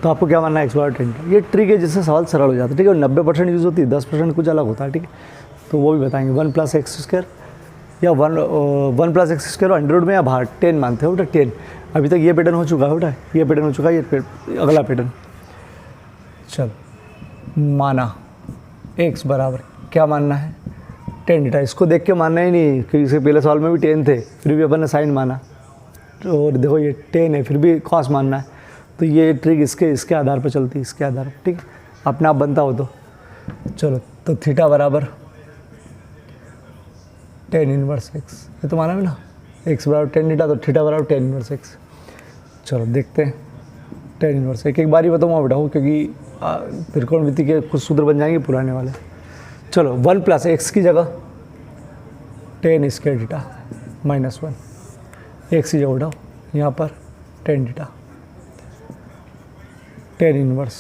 तो आपको क्या मानना है, x/10, ये ट्रिक है जिससे सवाल सरल हो जाता है, ठीक है। 90% यूज़ होती है, 10% कुछ अलग होता है, ठीक है, तो वो भी बताएंगे। 1 प्लस एक्स स्क्वायर या 1 प्लस एक्स स्क्वायर √ में या बाहर 10 मानते हो बेटा, 10। अभी तक ये पैटर्न हो चुका है बेटा, ये पैटर्न हो चुका है, ये अगला पैटर्न। चलो माना x बराबर क्या मानना है, tan थीटा, इसको देख के मानना ही नहीं, क्योंकि इसके पहले सवाल में भी 10 थे, फिर भी अपन ने साइन माना, और देखो ये 10 है फिर भी कॉस मानना है, तो ये ट्रिक इसके आधार पर चलती है, इसके आधार पर, ठीक है, अपना आप बनता हो तो। चलो तो थीटा बराबर tan इनवर्स एक्स, ये तो माना है ना, x बराबर tan थीटा, तो थीटा बराबर tan इनवर्स एक्स। चलो देखते हैं tan इनवर्स, एक बार ही बताऊँगा बेटा, क्योंकि त्रिकोणमिति के कुछ सूत्र बन जाएंगे पुराने वाले। चलो 1 प्लस एक्स की जगह tan स्क्वायर थीटा -1, एक्स की जगह उठाओ, यहाँ पर tan थीटा, tan इनवर्स।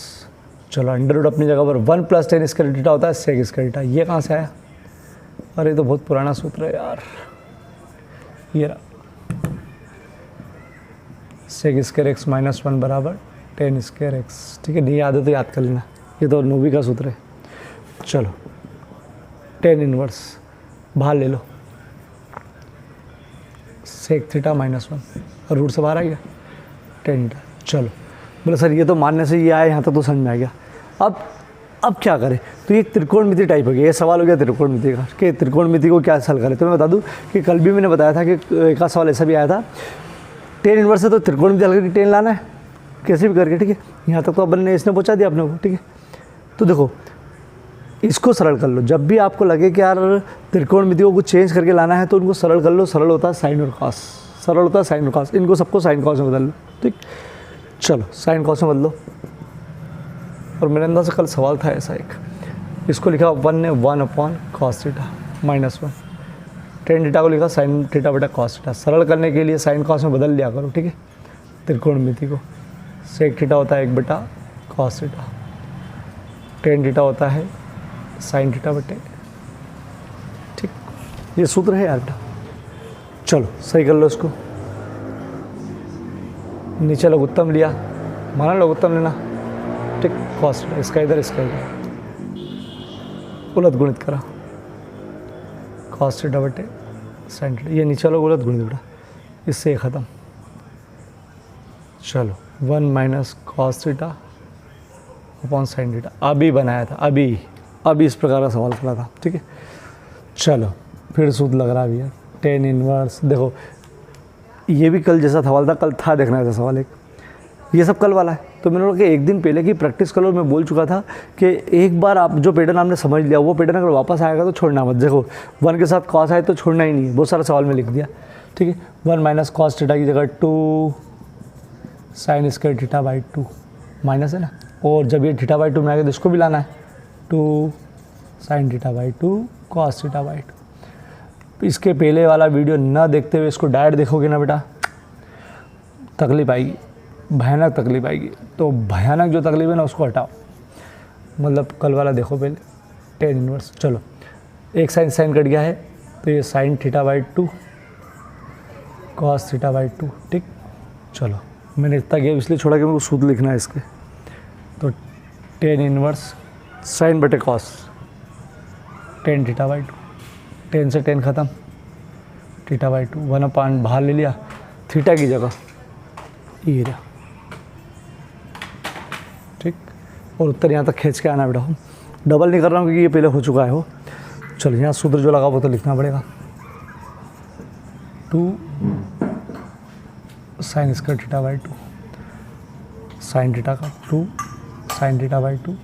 चलो √ अपनी जगह पर 1 प्लस tan स्क्वायर थीटा होता है sec स्क्वायर थीटा, ये कहाँ से आया, अरे तो बहुत पुराना सूत्र है यार, ये रहा, sec स्क्वायर x -1 बराबर tan स्क्वायर x, ठीक है। नहीं याद है तो याद कर लेना, ये तो नोवी का सूत्र है। चलो tan इनवर्स बाहर ले लो, sec थीटा -1 और रूट से बाहर आ गया tan थीटा। चलो बोले सर ये तो मानने से ये आया, यहाँ तक तो समझ में आ गया। अब क्या करें, तो ये त्रिकोणमिति टाइप हो गया, ये सवाल हो गया त्रिकोणमिति का, कि त्रिकोणमिति को क्या हल करें। तो मैं बता दूं कि कल भी मैंने बताया था कि एक सवाल ऐसा भी आया था, tan इनवर्स से तो त्रिकोणमिति हल करके tan लाना है, कैसे भी करके, ठीक है। यहाँ तक तो अपन ने इसने पहुँचा दिया अपने को, ठीक है। तो देखो इसको सरल कर लो, जब भी आपको लगे कि यार त्रिकोणमिति को कुछ चेंज करके लाना है तो उनको सरल कर लो, सरल होता है साइन और कॉस, सरल होता है साइन और कॉस, इनको सबको साइन कॉस में बदल लो, ठीक। चलो साइन कॉस में बदलो, और मेरे अंदर से कल सवाल था ऐसा एक, इसको लिखा 1 ने 1/cos थीटा -1, tan थीटा को लिखा साइन थीटा बटा cos थीटा। सरल करने के लिए साइन कॉस में बदल लिया करो, ठीक है, त्रिकोणमिति को। sec थीटा होता है 1/cos थीटा, tan थीटा होता है साइन थीटा बटे, ठीक, ये सूत्र है यार। चलो सही कर लो इसको, नीचे लघुत्तम लिया, माना लघुत्तम लेना, ठीक, cos थीटा, इसका इधर इसका इधर उलट गुणित करा, cos थीटा बटे साइन थीटा, ये नीचे वाला उलट गुणित बेटा, इससे ख़त्म। चलो 1 - cos theta upon sine theta, अभी बनाया था, अभी इस प्रकार का सवाल करा था, ठीक है। चलो फिर सूत्र लग रहा है tan इनवर्स, देखो ये भी कल जैसा सवाल था, कल था देखना ऐसा सवाल एक, ये सब कल वाला है, तो मैंने बोला कि एक दिन पहले की प्रैक्टिस कर लो। मैं बोल चुका था कि एक बार आप जो पैटर्न आपने समझ लिया वो पैटर्न अगर वापस आएगा तो छोड़ना मत। देखो 1 के साथ कॉस आए तो छोड़ना ही नहीं है, बहुत सारा सवाल में लिख दिया, ठीक है। 1 माइनस कॉस थीटा की जगह 2 sine square theta by 2 minus है ना, और जब ये थीटा बाई 2 में आएगा तो इसको भी लाना है, 2 sine theta by 2 cos theta by 2। इसके पहले वाला वीडियो ना देखते हुए इसको डायरेक्ट देखोगे ना बेटा, तकलीफ आएगी, भयानक तकलीफ आएगी। तो भयानक जो तकलीफ है ना उसको हटाओ, मतलब कल वाला देखो पहले, टेन इनवर्स। चलो एक साइन कट गया है तो ये sign theta by 2 cos theta by 2, ठीक। चलो मैंने इतना गया इसलिए छोड़ा कि मेरे को सूत्र लिखना है इसके। तो टेन इनवर्स साइन बटे कॉस टेन थीटा बाई 2, 10 से 10 ख़त्म, थीटा बाई 2 1/, बाहर ले लिया, थीटा की जगह ये रहा, ठीक। और उत्तर यहाँ तक खींच के आना बेटा, डबल नहीं कर रहा हूँ क्योंकि ये पहले हो चुका है वो। चलो यहाँ सूत्र जो लगा वो तो लिखना पड़ेगा, 2 sine square theta by 2 sine theta का 2 साइन थीटा बाई 2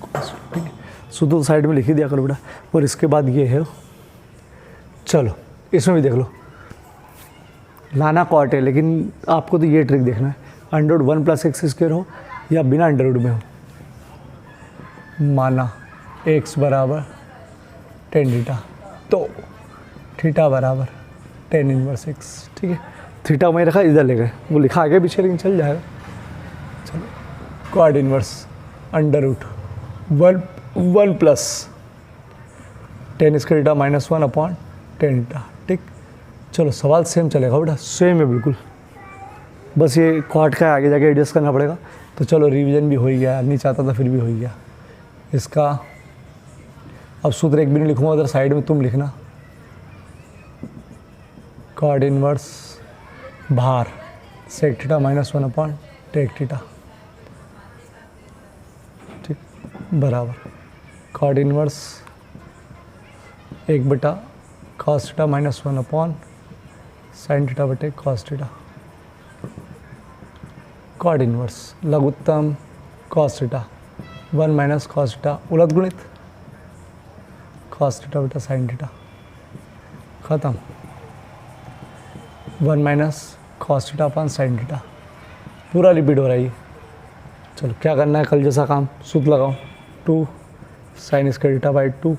कॉस, ठीक है। सूत्र साइड में लिख ही दिया करो बेटा। और इसके बाद ये है, चलो इसमें भी देख लो, लाना कॉट है लेकिन आपको तो ये ट्रिक देखना है, under root 1 plus x square हो या बिना अंडर रूट में हो। माना x बराबर टेन थीटा तो थीटा बराबर टेन इनवर्स x, ठीक है। थीटा मैं रखा, इधर ले गए, वो लिखा आगे पीछे लेकिन चल जाएगा। चलो cot inverse under root 1 plus tan square theta minus 1/10 theta, ठीक। चलो सवाल सेम चलेगा बेटा, सेम है बिल्कुल, बस ये कॉट का आगे जाके एडजस्ट करना पड़ेगा। तो चलो रिवीजन भी हो ही गया, नहीं चाहता था फिर भी हो ही गया इसका। अब सूत्र एक भी नहीं लिखूँगा, उधर साइड में तुम लिखना, कॉड इनवर्स बाहर सेक थीटा माइनस 1/टेक थीटा, ठीक, बराबर कॉड इनवर्स 1 बटा cos theta minus 1/, sine theta बटे कॉस थीटा, कॉड इनवर्स लघुत्तम cos theta 1 minus cos theta उलट गुणित कॉस थीटा बटा साइन थीटा, ख़त्म। 1 माइनस कॉस थीटा अपन साइन थीटा, पूरा रिपीट हो रहा है ये। चलो क्या करना है, कल जैसा काम, सूत्र लगाओ, 2 साइन स्क्वायर थीटा बाई 2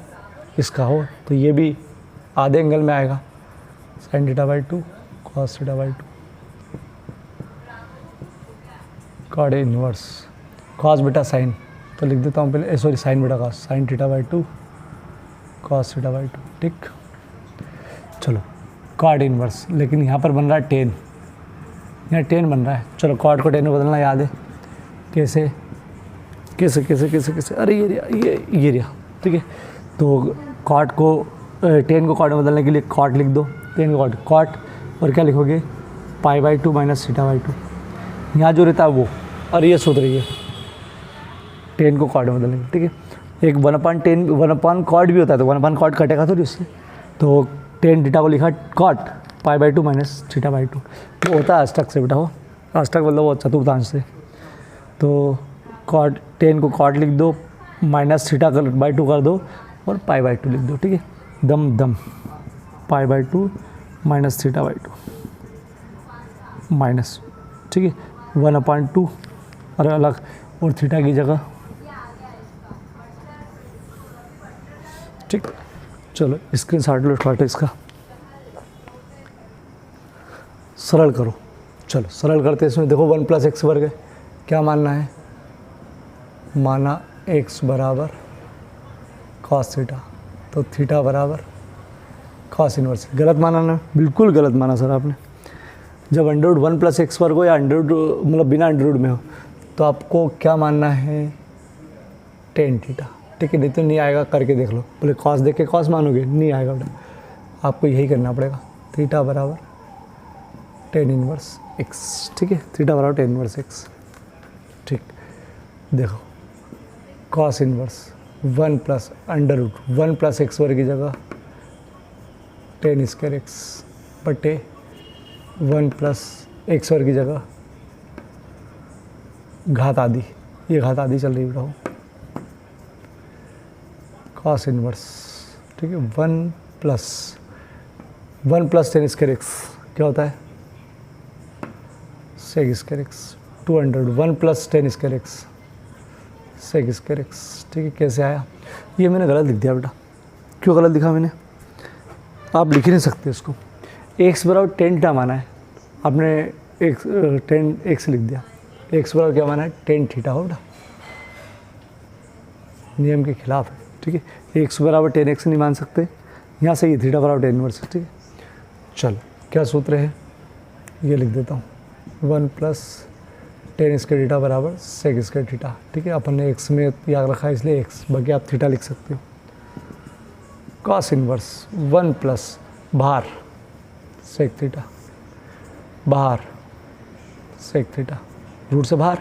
इसका हो तो ये भी आधे एंगल में आएगा, sine theta by 2 cos theta by 2, cot inverse cos बेटा साइन, तो लिख देता हूँ पहले, सॉरी साइन बेटा cos, sine theta by 2 cos theta by 2, ठीक। चलो कॉड इनवर्स, लेकिन यहाँ पर बन रहा है 10, यहाँ 10 बन रहा है। चलो कॉड को 10 में बदलना याद है, कैसे कैसे कैसे कैसे कैसे, अरे ये रिया, ठीक है। तो कॉड को 10 को कॉड में बदलने के लिए कॉट लिख दो, 10 को कॉट, और क्या लिखोगे, पाई बाई 2 माइनस थीटा बाई 2, यहाँ जो रहता है वो, और ये सूत्र है 10 को कॉड में बदलेंगे, ठीक है। एक 1/10 1/, कॉड भी होता है तो 1/, कॉड कटेगा थोड़ी उससे, तो 10 थीटा को लिखा cot pi by 2 minus theta by 2, वो होता है अष्टक से बेटा, हो अष्टक मतलब वो चतुर्थांश से। तो कॉट 10 को कॉट लिख दो, माइनस थीटा बाई 2 कर दो और पाई बाई 2 लिख दो, ठीक है। दम पाई by 2 minus theta by 2 minus, ठीक है, 1/2 और अलग, और थीटा की जगह, ठीक। चलो स्क्रीनशॉट लो इसका, सरल करो। चलो सरल करते इसमें देखो 1 प्लस एक्स वर्ग है, क्या मानना है, माना x बराबर कॉस थीटा, तो थीटा बराबर कॉस इनवर्स। गलत माना ना, बिल्कुल गलत माना सर आपने। जब अंडर रूट 1 प्लस एक्स वर्ग हो या अंडर रूट मतलब बिना अंडर रूट में हो तो आपको क्या मानना है, टेन थीटा, ठीक है। नहीं तो नहीं आएगा, करके देख लो, बोले कॉस देख के कॉस मानोगे, नहीं आएगा बेटा, आपको यही करना पड़ेगा, थीटा बराबर टेन इनवर्स एक्स, ठीक है, थीटा बराबर टेन इनवर्स एक्स, ठीक। देखो cos inverse 1 plus under root 1 plus x वर्ग की जगह टेन स्क्वायर एक्स बटे 1 प्लस एक्स वर्ग की जगह घात आदि, ये घात आदि चल रही बताओ, कॉस इनवर्स, ठीक है। 1 प्लस टेन स्क्वायर एक्स क्या होता है, sec square x 200, 1 plus tan square x sec square x, ठीक है। कैसे आया, ये मैंने गलत लिख दिया बेटा। क्यों गलत लिखा मैंने, आप लिख ही नहीं सकते इसको। एक्स बराबर टेन टा माना है आपने, एक्स 10 एक्स लिख दिया। एक्स बराबर क्या माना है, 10 थीटा हो बेटा, नियम के खिलाफ है, ठीक है। एक्स बराबर 10 एक्स नहीं मान सकते, यहाँ से ये थीटा बराबर 10 इनवर्स, ठीक है। चलो क्या सूत्र है, ये लिख देता हूँ, 1 प्लस 10 स्क्वायर थीटा बराबर सेक स्क्वायर थीटा, ठीक है। अपन ने एक्स में याद रखा है इसलिए एक्स, बाकी आप थीटा लिख सकते हो। कॉस इनवर्स 1 प्लस बाहर सेक थीटा, बाहर सेक थीटा, रूट से बाहर।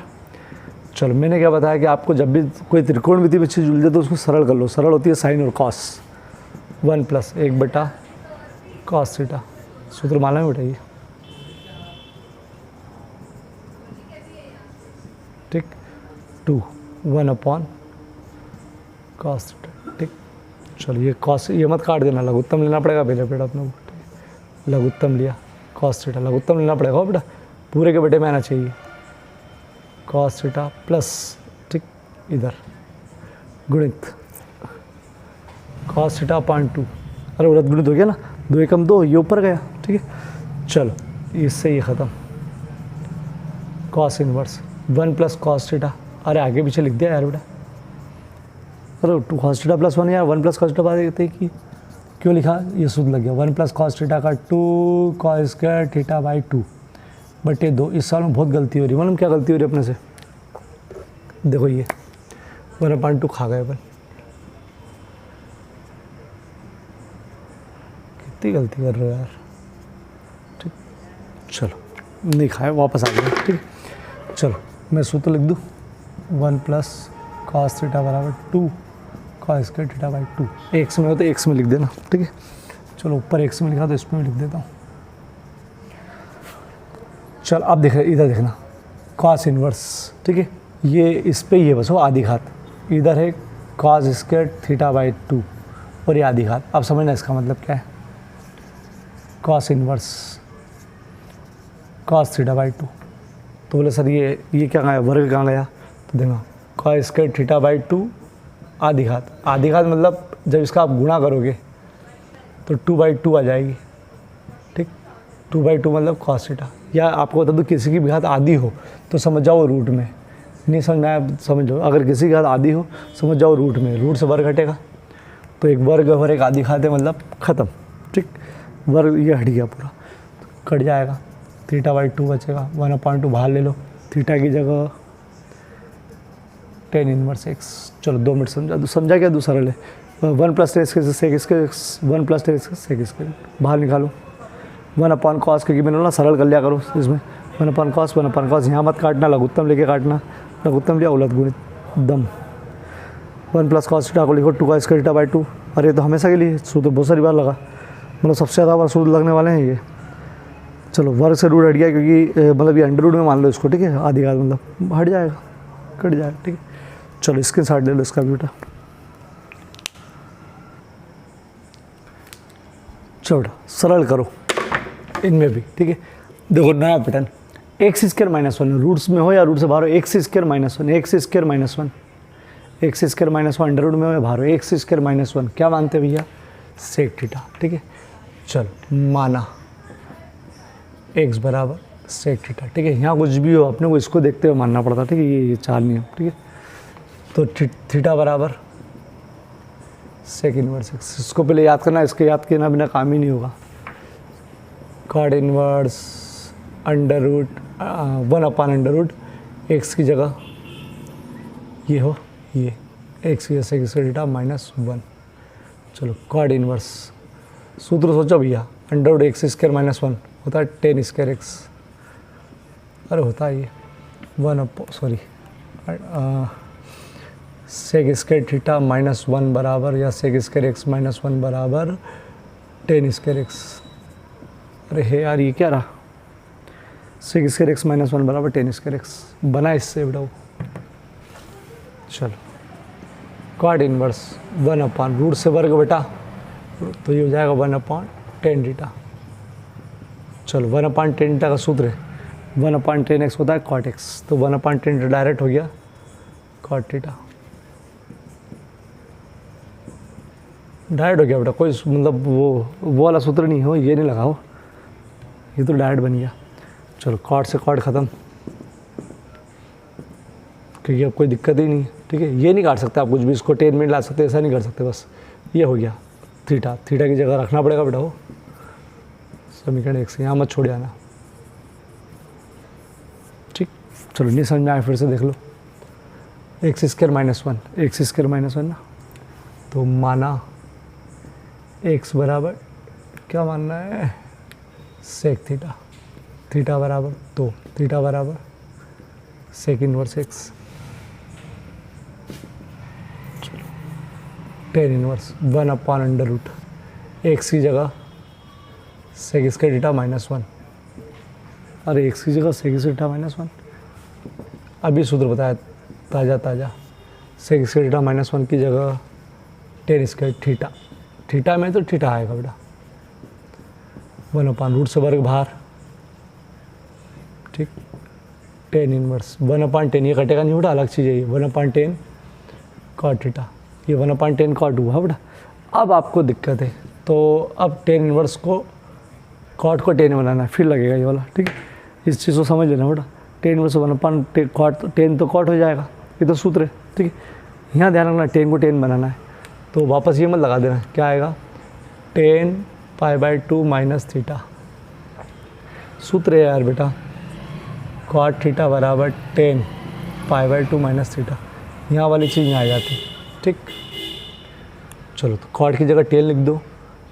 चलो मैंने क्या बताया कि आपको जब भी कोई त्रिकोणमिति में चीज़ उलझे तो उसको सरल कर लो। सरल होती है साइन और कॉस, 1 प्लस 1 बटा कॉस थीटा, सूत्र मालूम है बेटा ये, ठीक। 2 1 अपॉन कॉस थीटा, ठीक। चलो ये कॉस, ये मत काट देना, लघुत्तम लेना पड़ेगा पहले बेटा अपने को, लघुत्तम लिया कॉस थीटा, लघुत्तम लेना पड़ेगा बेटा, पूरे के बेटे में आना चाहिए। कॉस थीटा प्लस, ठीक, इधर गुणित कॉस थीटा अपॉन 2, अरे उलट गुणित हो गया ना, 2 एकम 2, ये ऊपर गया, ठीक है। चलो इससे ये ख़त्म, cos inverse 1 plus cos theta, अरे आगे पीछे लिख दिया यार बेटा, अरे 2 कॉस थीटा प्लस 1 यार, 1 प्लस कॉस थीटा बात कहते हैं कि क्यों लिखा, ये सूत्र लग गया। 1 प्लस कॉस थीटा का 2 कॉस स्क्वायर थीटा बाई 2 बटे 2। इस साल में बहुत गलती हो रही है, मालूम क्या गलती हो रही है अपने से, देखो ये 1/2 खा गए अपन, कितनी गलती कर रहे हो यार, ठीक। चलो नहीं खाए, वापस आ गए, ठीक। चलो मैं सूत्र लिख दूँ, 1 प्लस कॉस थीटा बराबर 2 cos square theta by 2। X में हो तो एक्स में लिख देना, ठीक है। चलो ऊपर एक्स में लिखा तो इसमें लिख देता हूँ। चल अब देख रहे, इधर देखना, कॉस इनवर्स, ठीक है। ये इस पे ये बस हो आधी घात, इधर है कॉस स्क्वायर थीटा बाई 2 और ये आधी घात। अब समझना इसका मतलब क्या है, cos inverse cos theta by 2, तो बोले सर ये क्या गया, वर्ग कहाँ गया, तो देखना कॉस स्क्वायर थीटा बाई 2 आधी घात, आधी घात मतलब जब इसका आप गुणा करोगे तो 2/2 आ जाएगी, ठीक। 2/2 मतलब कॉस थीटा, या आपको बता दो किसी की भी घात आधी हो तो समझ जाओ रूट में, नहीं समझ में आया समझ लो, अगर किसी की घात आधी हो समझ जाओ रूट में, रूट से वर्ग हटेगा तो एक वर्ग और एक आधी घात है मतलब ख़त्म, ठीक। वर्ग ये हट गया पूरा, कट जाएगा, थीटा/2 बचेगा, 1/2 बाहर ले लो, थीटा की जगह tan इनवर्स एक्स। चलो 2 मिनट समझा क्या, दूसरा ले 1 plus tan square sec square, 1 plus tan square sec square बाहर निकालो, 1/cos, क्योंकि मैंने ना सरल कर लिया करो इसमें, 1/cos यहाँ मत काटना, लघुत्तम लेके काटना, लघुत्तम लिया उलट गुणित दम, 1 प्लस कॉस थीटा को लिखो 2 कॉस स्क्वायर थीटा बाई 2। अरे तो हमेशा के लिए सूत्र बहुत सारी बार लगा, मतलब सबसे ज़्यादा बार सूत्र लगने वाले हैं ये। चलो वर्ग से रूट हट गया, क्योंकि मतलब ये अंडर रूट में मान लो इसको, ठीक है, आधी घात मतलब हट जाएगा, कट जाएगा, ठीक है। चलो इसके साथ ले लो इसका भी बेटा, चलो सरल करो इनमें भी, ठीक है। देखो नया pattern, x square minus 1, roots में हो या रूट से बाहर हो, x square minus 1, x square minus 1, x square minus 1 under root में हो या बाहर हो, एक्स स्क्वायर माइनस 1 क्या मानते हैं भैया, सेक थीटा, ठीक है। चलो माना एक्स बराबर सेक थीटा, ठीक है। यहाँ कुछ भी हो अपने को इसको देखते हुए मानना पड़ता, ठीक है, ये 4 नियम, ठीक है। तो थीटा बराबर सेक इनवर्स एक्स, इसको पहले याद करना, इसके याद करना बिना काम ही नहीं होगा। Cot inverse under root 1/√, x की जगह ये हो, ये एक्स की जगह सेक थीटा -1। चलो कॉट इनवर्स, सूत्र सोचो भैया, अंडर रूट एक्स स्क्वायर -1 होता है tan स्क्वायर एक्स, अरे होता है ये सेक स्क्वायर थीटा -1 बराबर, या सेक स्क्वायर एक्स -1 बराबर tan स्क्वायर एक्स। अरे हे यार ये क्या रहा, सेक स्क्वायर एक्स माइनस 1 बराबर टेन स्क्वायर एक्स बना इससे बेटा वो। चलो कॉट इनवर्स 1/रूट से वर्ग बेटा, तो ये हो जाएगा 1/10 थीटा। चलो 1/10 थीटा का सूत्र है 1/10 एक्स होता है कॉट एक्स, तो 1/10 डायरेक्ट हो गया कॉट थीटा, डायरेक्ट हो गया बेटा। कोई मतलब वो वाला सूत्र नहीं हो, ये नहीं लगाओ, ये तो डायरेक्ट बन गया। चलो कॉट से कॉट ख़त्म, क्योंकि अब कोई दिक्कत ही नहीं है, ठीक है। ये नहीं काट सकते आप कुछ भी, इसको 10 मिनट ला सकते, ऐसा नहीं कर सकते, बस ये हो गया थीटा। थीटा की जगह रखना पड़ेगा बेटा वो समीकरण एक से, यहाँ मत छोड़ जाना, ठीक। चलो नहीं समझ में आया फिर से देख लो। X square minus 1, x square minus 1 ना, तो माना एक्स बराबर क्या मानना है, सेक थीटा, थीटा बराबर 2, थीटा बराबर sec inverse x, tan inverse 1/√, x की जगह सेक स्क्वायर थीटा माइनस 1, अरे एक्स की जगह सेक स्क्वायर थीटा माइनस 1, अभी सूत्र बताया ताज़ा ताज़ा, सेक स्क्वायर थीटा माइनस 1 की जगह टेन स्क्वायर थीटा, थीटा में तो थीटा आएगा बेटा, 1/√, से वर्ग बाहर, ठीक। टेन इनवर्स 1/10, ये कटेगा नहीं बेटा, अलग चीज़ है ये, 1/10 कॉट थीटा, ये 1/10 कॉट हुआ बेटा। अब आपको दिक्कत है, तो अब टेन इनवर्स को कॉट को 10 बनाना है, फिर लगेगा ये वाला, ठीक है। इस चीज़ को समझ लेना बेटा, टेन इनवर्स 1/10 कॉट, 10 तो कॉट हो जाएगा, ये तो सूत्र है, ठीक है। यहाँ ध्यान रखना 10 को 10 बनाना है, तो वापस ये मत लगा देना, क्या आएगा 10 π/2 माइनस थीटा, सूत्र है यार बेटा, कॉट थीटा बराबर 10 π/2 माइनस थीटा, यहाँ वाली चीज़ यहाँ आ जाती, ठीक। चलो तो कॉट की जगह 10 लिख दो,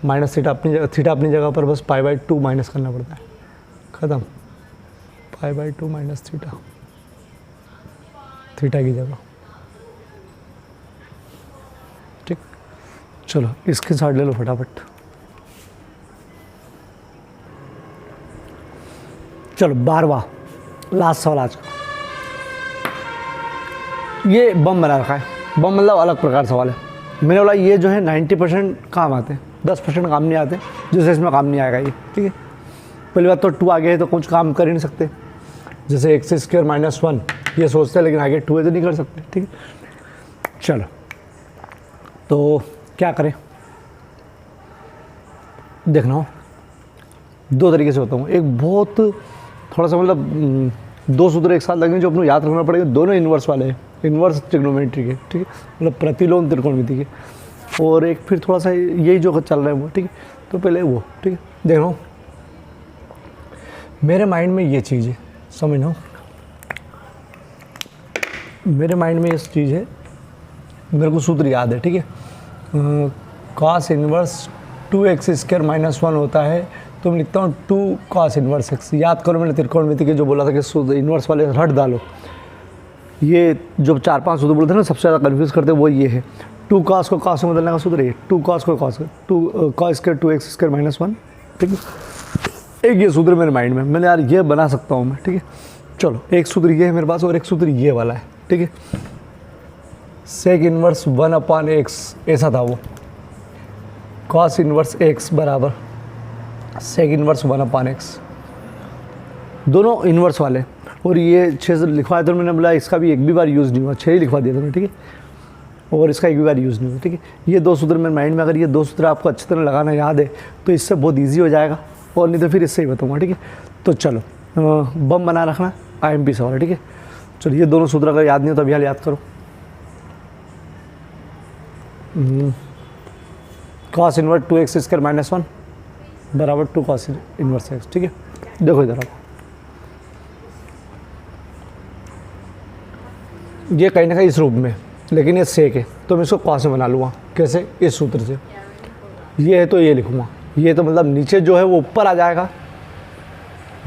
माइनस थीटा अपनी जगह, थीटा अपनी जगह पर, बस π/2 माइनस करना पड़ता है, ख़त्म, π/2 माइनस थीटा, थीटा की जगह, ठीक। चलो इसके साथ ले लो फटाफट। चलो 12वां लास्ट सवाल आज का, ये बम बना रखा है, बम मतलब अलग प्रकार सवाल है। मैंने बोला ये जो है 90% काम आते हैं, 10% काम नहीं आते, जैसे इसमें काम नहीं आएगा ये, ठीक है। पहली बात तो 2 आगे है तो कुछ काम कर ही नहीं सकते, जैसे एक्स स्क्वायर माइनस 1 ये सोचते हैं, लेकिन आगे 2 है तो नहीं कर सकते, ठीक है। चलो तो क्या करें, देखना हो 2 तरीके से होता हूँ, एक बहुत थोड़ा सा मतलब 2 सूत्र एक साथ लगेंगे जो अपने याद रखना पड़ेगा, दोनों इन्वर्स वाले हैं, इन्वर्स ट्रिग्नोमेट्री के, ठीक है, मतलब प्रतिलोम त्रिकोणमिति के, और एक फिर थोड़ा सा यही जो चल रहा है वो, ठीक है। तो पहले वो, ठीक है, देखो मेरे माइंड में ये चीज़ है, समझो मेरे माइंड में इस चीज़ है, मेरे को सूत्र याद है, ठीक है। Cos inverse 2x square minus 1 होता है, तो मैं लिखता हूँ 2 कॉस इनवर्स x, याद करो मैंने त्रिकोणमिति के जो बोला था कि सूत्र इन्वर्स वाले हट डालो, ये जो 4-5 सूत्र बोलते हैं ना सबसे ज़्यादा कन्फ्यूज़ करते हैं वो ये है, 2 कॉस को कॉस में बदलने का सूत्र है, 2 कॉस को cos, 2 cos square 2x square minus 1, ठीक है। एक ये सूत्र मेरे माइंड में, मैंने यार ये बना सकता हूँ मैं, ठीक है। चलो एक सूत्र ये है मेरे पास और एक सूत्र ये वाला है, ठीक है। सेक इनवर्स 1/x ऐसा था वो, कॉस इनवर्स x बराबर सेक इनवर्स 1/x, दोनों इन्वर्स वाले, और ये 6 लिखवाया तो मैंने बोला इसका भी एक भी बार यूज़ नहीं हुआ, 6 ही लिखवा दिया था मैंने, ठीक है, और इसका एक भी बार यूज़ नहीं हुआ, ठीक है। ये 2 सूत्र मेरे माइंड में, अगर ये 2 सूत्र आपको अच्छी तरह लगाना याद है तो इससे बहुत ईजी हो जाएगा, और नहीं तो फिर इससे ही बताऊँगा, ठीक है। तो चलो बम बना रखना, IMP सवाल है, ठीक है। चलो ये दोनों सूत्र अगर याद नहीं हो तो अभी हाल याद करो, cos inverse 2x square minus 1 बराबर 2 कॉस इनवर्स x, ठीक है। देखो इधर आप, ये कहीं ना कहीं इस रूप में, लेकिन ये सेक है तो मैं इसको कॉस में बना लूँगा, कैसे, इस सूत्र से, ये है तो ये लिखूँगा, ये तो मतलब नीचे जो है वो ऊपर आ जाएगा,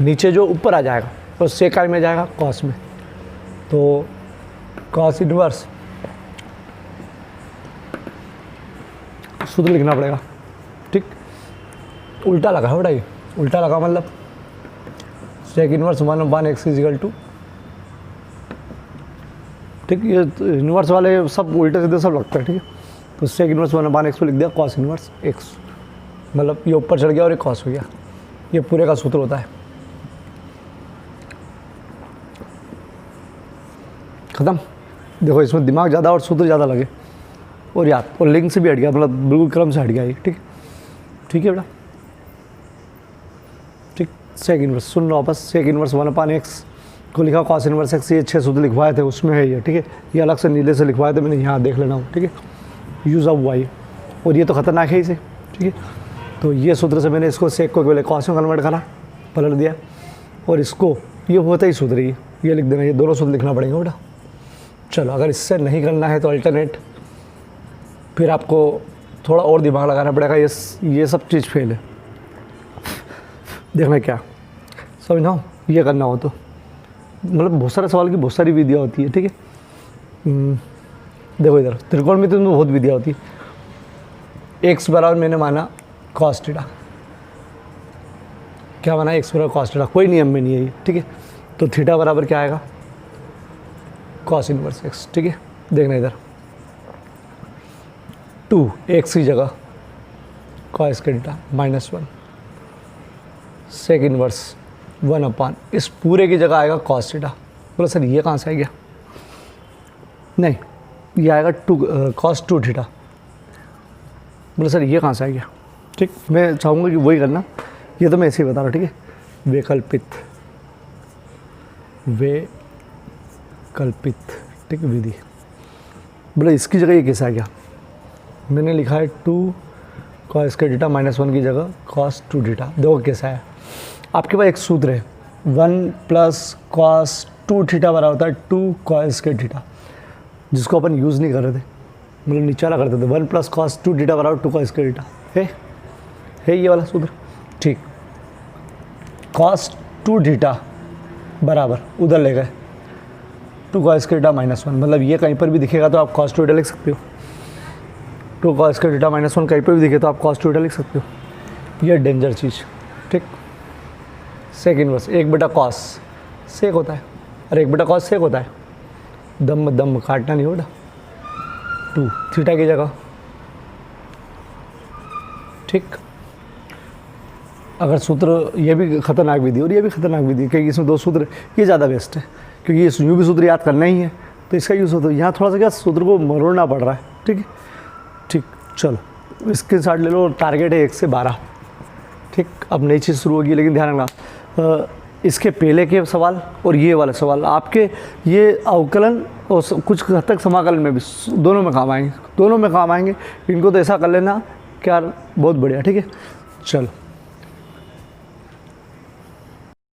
नीचे जो ऊपर आ जाएगा और सेक में जाएगा कॉस में, तो कॉस इनवर्स सूत्र लिखना पड़ेगा, ठीक। उल्टा लगा है बेटा, ये उल्टा लगा मतलब sec inverse 1/x is equal to, ठीक, ये इनवर्स वाले सब उल्टे सीधे सब लगता है, ठीक है। तो सेक इनवर्स 1/x को लिख दिया कॉस इनवर्स x, मतलब ये ऊपर चढ़ गया और एक कॉस हो गया। ये पूरे का सूत्र होता है, ख़त्म। देखो इसमें दिमाग ज़्यादा और सूत्र ज़्यादा लगे और याद, और लिंक से भी हट गया, मतलब बिल्कुल क्रम से हट गया ये, ठीक, ठीक है बेटा, ठीक। सेक इनवर्स सुन लो बस, सेक इनवर्स 1/x को लिखा कॉस इनवर्स x, ये 6 सूत्र लिखवाए थे उसमें है ये, ठीक है। ये अलग से नीले से लिखवाए थे मैंने, यहाँ देख लेना हो, ठीक है। यूज़ ऑफ y, और ये तो खतरनाक है इसे, ठीक है। तो ये सूत्र से मैंने इसको सेक को पहले कॉस में कन्वर्ट करा, पलट दिया, और इसको ये होता ही सूत्र ये लिख देना, ये दोनों सूत्र लिखना पड़ेगा बेटा। चलो अगर इससे नहीं करना है तो अल्टरनेट, फिर आपको थोड़ा और दिमाग लगाना पड़ेगा, ये सब चीज़ फेल है। देखना क्या समझना, ये करना हो तो मतलब बहुत सारे सवाल की बहुत सारी विधियाँ होती है, ठीक है। देखो इधर त्रिकोणमिति में बहुत विधियाँ होती है। एक्स बराबर मैंने माना कॉस थीटा, क्या माना, एक्स बराबर कॉस थीटा, कोई नियम में नहीं है ये, ठीक है। तो थीटा बराबर क्या आएगा, कॉस इनवर्स एक्स, ठीक है। देखना इधर 2 एक्स की जगह कॉस का थीटा -1 सेक इनवर्स 1/, इस पूरे की जगह आएगा कॉस थीटा। बोला सर ये कहाँ से आ गया, नहीं ये आएगा 2 कॉस 2 थीटा। बोला सर ये कहाँ से आ गया, ठीक। मैं चाहूँगा कि वही करना, ये तो मैं ऐसे ही बता रहा हूँ, ठीक है। वैकल्पित, ठीक है, विधि। बोला इसकी जगह ये कैसे आ गया, मैंने लिखा है 2 कॉस का थीटा -1 की जगह कॉस 2 थीटा। देखो कैसा है, आपके पास एक सूत्र है 1 + कॉस 2 थीटा बराबर होता है 2 कॉस का थीटा, जिसको अपन यूज़ नहीं कर रहे थे, मतलब नीचे वाला करते थे। 1 + कॉस 2 थीटा बराबर 2 कॉस का थीटा है ये वाला सूत्र, ठीक। कॉस 2 थीटा बराबर उधर ले गए 2 कॉस का थीटा -1, मतलब ये कहीं पर भी दिखेगा तो आप कॉस 2 थीटा लिख सकते हो। 2 कॉस का थीटा -1 कहीं पर भी दिखे तो आप कॉस 2 थीटा लिख सकते हो। ये डेंजर चीज़, ठीक। सेक इनवर्स 1/cos कॉस सेक होता है, और 1/cos कॉस सेक होता है, दम काटना नहीं होगा। 2 थीटा की जगह, ठीक। अगर सूत्र ये भी खतरनाक विधि और ये भी खतरनाक विधि, क्योंकि इसमें 2 सूत्र, ये ज़्यादा बेस्ट है, क्योंकि ये यूँ भी सूत्र याद करना ही है तो इसका यूज़ होता है। यहाँ थोड़ा सा क्या सूत्र को मरोड़ना पड़ रहा है, ठीक है, ठीक। चलो इसके साथ ले लो, टारगेट है 1 से 12, ठीक। अब नई चीज़ शुरू होगी, लेकिन ध्यान रखना इसके पहले के सवाल और ये वाले सवाल आपके ये अवकलन और कुछ हद तक समाकलन में भी दोनों में काम आएंगे, इनको तो ऐसा कर लेना कि यार बहुत बढ़िया, ठीक है। चलो